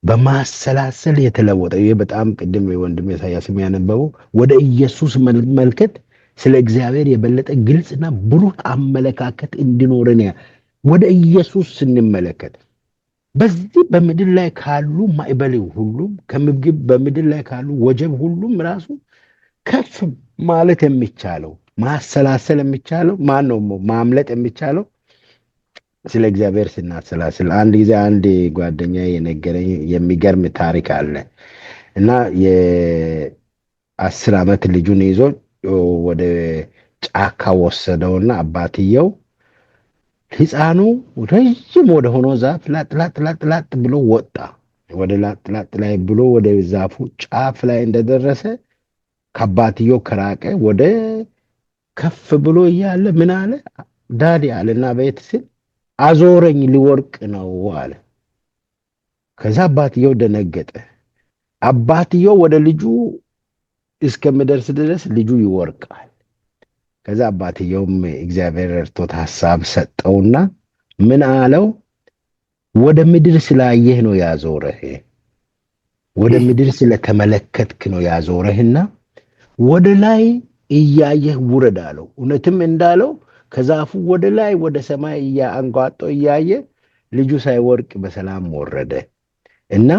በማሰላሰል የተለወጠ ይሄ በጣም ቅድም ወንድም ኢሳያስ የሚያነበበው ወደ ኢየሱስ መልከት ስለ እግዚአብሔር የበለጠ ግልጽና ብሩህ አመለካከት እንዲኖረን ወደ ኢየሱስ ስንመለከት በዚህ በምድር ላይ ካሉ ማዕበል ሁሉም ከምግብ በምድር ላይ ካሉ ወጀብ ሁሉም ራሱ ከፍ ማለት የሚቻለው ማሰላሰል የሚቻለው ማን ነው? ማምለጥ የሚቻለው ስለ እግዚአብሔር ስናሰላስል። አንድ ጊዜ አንድ ጓደኛ የነገረኝ የሚገርም ታሪክ አለ እና የ10 ዓመት ልጁን ይዞ ወደ ጫካ ወሰደውና አባትየው ሕፃኑ ረጅም ወደ ሆኖ ዛፍ ላጥ ብሎ ወጣ። ወደ ላጥ ላይ ብሎ ወደ ዛፉ ጫፍ ላይ እንደደረሰ ከአባትየው ከራቀ ወደ ከፍ ብሎ እያለ ምን አለ? ዳዲ አለና ቤት ሲል አዞረኝ ሊወርቅ ነው አለ። ከዛ አባትየው ደነገጠ። አባትየው ወደ ልጁ እስከሚደርስ ድረስ ልጁ ይወርቃል። ከዛ አባትየውም እግዚአብሔር ረድቶት ሐሳብ ሰጠውና ምን አለው? ወደ ምድር ስላየህ ነው ያዞረህ፣ ወደ ምድር ስለተመለከትክ ነው ያዞረህና ወደ ላይ እያየህ ውረድ አለው። እውነትም እንዳለው ከዛፉ ወደ ላይ ወደ ሰማይ አንጓጦ እያየ ልጁ ሳይወርቅ በሰላም ወረደ እና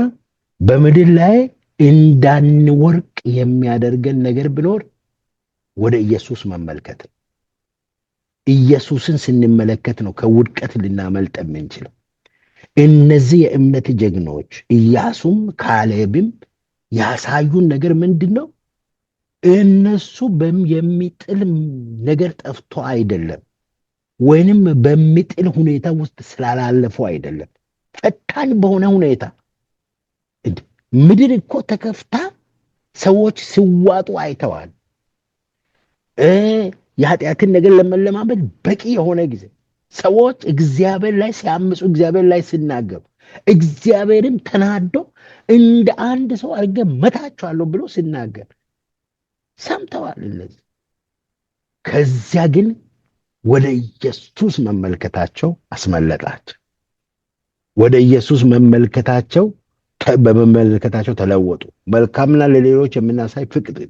በምድር ላይ እንዳንወርቅ የሚያደርገን ነገር ቢኖር ወደ ኢየሱስ መመልከት ነው። ኢየሱስን ስንመለከት ነው ከውድቀት ልናመልጥ የምንችለው። እነዚህ የእምነት ጀግኖች ኢያሱም ካሌብም ያሳዩን ነገር ምንድን ነው? እነሱ የሚጥል ነገር ጠፍቶ አይደለም፣ ወይንም በሚጥል ሁኔታ ውስጥ ስላላለፉ አይደለም። ፈታኝ በሆነ ሁኔታ ምድር እኮ ተከፍታ ሰዎች ሲዋጡ አይተዋል። የኃጢአትን ነገር ለመለማመድ በቂ የሆነ ጊዜ ሰዎች እግዚአብሔር ላይ ሲያምፁ፣ እግዚአብሔር ላይ ሲናገሩ፣ እግዚአብሔርም ተናዶ እንደ አንድ ሰው አድርጌ መታቸዋለሁ ብሎ ሲናገር ሰምተዋል እነዚህ። ከዚያ ግን ወደ ኢየሱስ መመልከታቸው አስመለጣቸው። ወደ ኢየሱስ በመመልከታቸው ተለወጡ። መልካምና ለሌሎች የምናሳይ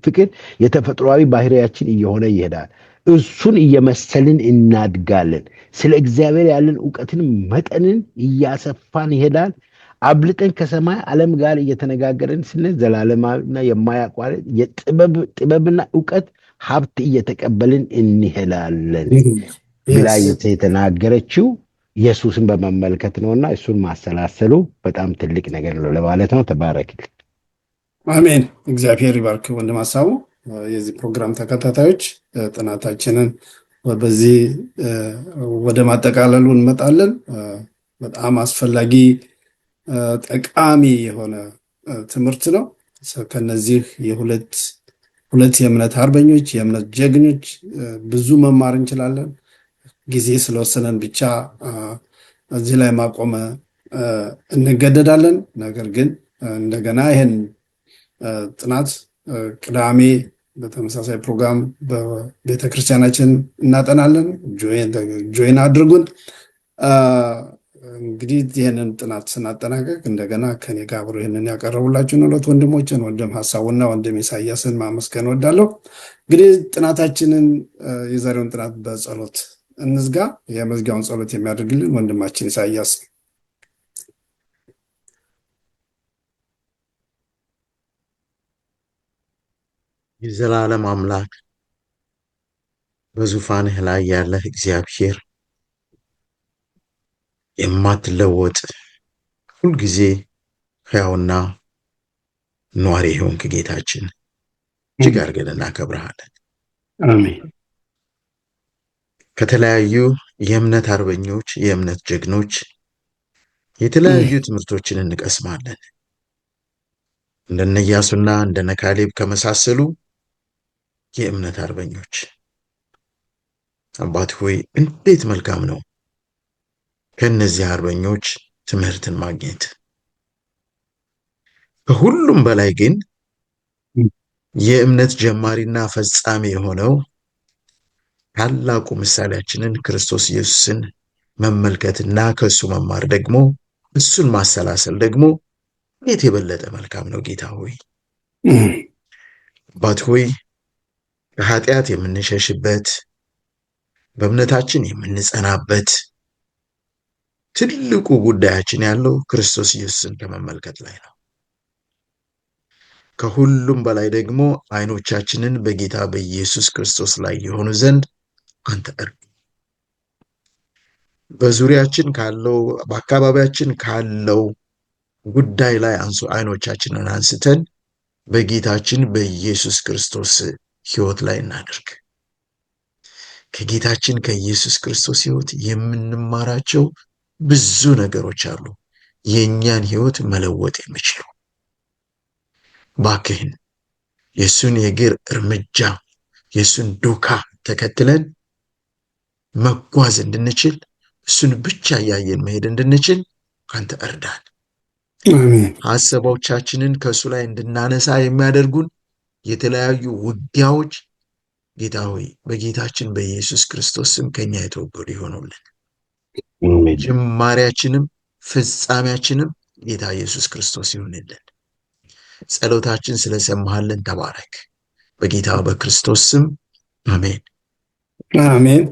ፍቅር የተፈጥሯዊ ባህሪያችን እየሆነ ይሄዳል። እሱን እየመሰልን እናድጋለን። ስለ እግዚአብሔር ያለን እውቀትን መጠንን እያሰፋን ይሄዳል። አብልጠን ከሰማይ ዓለም ጋር እየተነጋገርን ስንል ዘላለማዊና የማያቋርጥ ጥበብና እውቀት ሀብት እየተቀበልን እንሄዳለን ብላ የተናገረችው ኢየሱስን በመመልከት ነውና እሱን ማሰላሰሉ በጣም ትልቅ ነገር ነው ለማለት ነው። ተባረክ። አሜን። እግዚአብሔር ይባርክ ወንድም ሀሳቡ። የዚህ ፕሮግራም ተከታታዮች ጥናታችንን በዚህ ወደ ማጠቃለሉ እንመጣለን። በጣም አስፈላጊ ጠቃሚ የሆነ ትምህርት ነው። ከነዚህ ሁለት የእምነት አርበኞች፣ የእምነት ጀግኖች ብዙ መማር እንችላለን። ጊዜ ስለወሰነን ብቻ እዚህ ላይ ማቆም እንገደዳለን። ነገር ግን እንደገና ይህን ጥናት ቅዳሜ በተመሳሳይ ፕሮግራም በቤተክርስቲያናችን እናጠናለን። ጆይን አድርጉን። እንግዲህ ይህንን ጥናት ስናጠናቀቅ እንደገና ከኔ ጋር አብሮ ይህንን ያቀረቡላችሁን ሁለት ወንድሞችን ወንድም ሀሳቡና ወንድም ኢሳያስን ማመስገን ወዳለሁ። እንግዲህ ጥናታችንን የዛሬውን ጥናት በጸሎት እንዝጋ። የመዝጊያውን ጸሎት የሚያደርግልን ወንድማችን ኢሳያስ። የዘላለም አምላክ በዙፋንህ ላይ ያለህ እግዚአብሔር የማትለወጥ ሁልጊዜ ሕያውና ኗሪ የሆንክ ጌታችን እጅግ አድርገን እናከብረሃለን። አሜን። ከተለያዩ የእምነት አርበኞች፣ የእምነት ጀግኖች የተለያዩ ትምህርቶችን እንቀስማለን። እንደነ ኢያሱና እንደነ ካሌብ ከመሳሰሉ የእምነት አርበኞች አባት ሆይ እንዴት መልካም ነው ከነዚህ አርበኞች ትምህርትን ማግኘት። ከሁሉም በላይ ግን የእምነት ጀማሪና ፈጻሚ የሆነው ታላቁ ምሳሌያችንን ክርስቶስ ኢየሱስን መመልከትና ከእሱ መማር ደግሞ እሱን ማሰላሰል ደግሞ እንዴት የበለጠ መልካም ነው። ጌታ ሆይ አባት ሆይ ከኃጢአት የምንሸሽበት በእምነታችን የምንጸናበት ትልቁ ጉዳያችን ያለው ክርስቶስ ኢየሱስን ከመመልከት ላይ ነው። ከሁሉም በላይ ደግሞ አይኖቻችንን በጌታ በኢየሱስ ክርስቶስ ላይ የሆኑ ዘንድ አንተ በዙሪያችን ካለው በአካባቢያችን ካለው ጉዳይ ላይ አይኖቻችንን አንስተን በጌታችን በኢየሱስ ክርስቶስ ሕይወት ላይ እናድርግ። ከጌታችን ከኢየሱስ ክርስቶስ ሕይወት የምንማራቸው ብዙ ነገሮች አሉ፣ የእኛን ሕይወት መለወጥ የሚችሉ። ባክህን የእሱን የእግር እርምጃ የእሱን ዱካ ተከትለን መጓዝ እንድንችል፣ እሱን ብቻ እያየን መሄድ እንድንችል አንተ እርዳን። ሐሳቦቻችንን ከእሱ ላይ እንድናነሳ የሚያደርጉን የተለያዩ ውጊያዎች ጌታ ሆይ በጌታችን በኢየሱስ ክርስቶስ ስም ከኛ የተወገዱ ይሆኑልን። ጅማሬያችንም ፍጻሜያችንም ጌታ ኢየሱስ ክርስቶስ ይሁንልን። ጸሎታችን ስለሰማሃልን ተባረክ። በጌታ በክርስቶስ ስም አሜን። አሜን።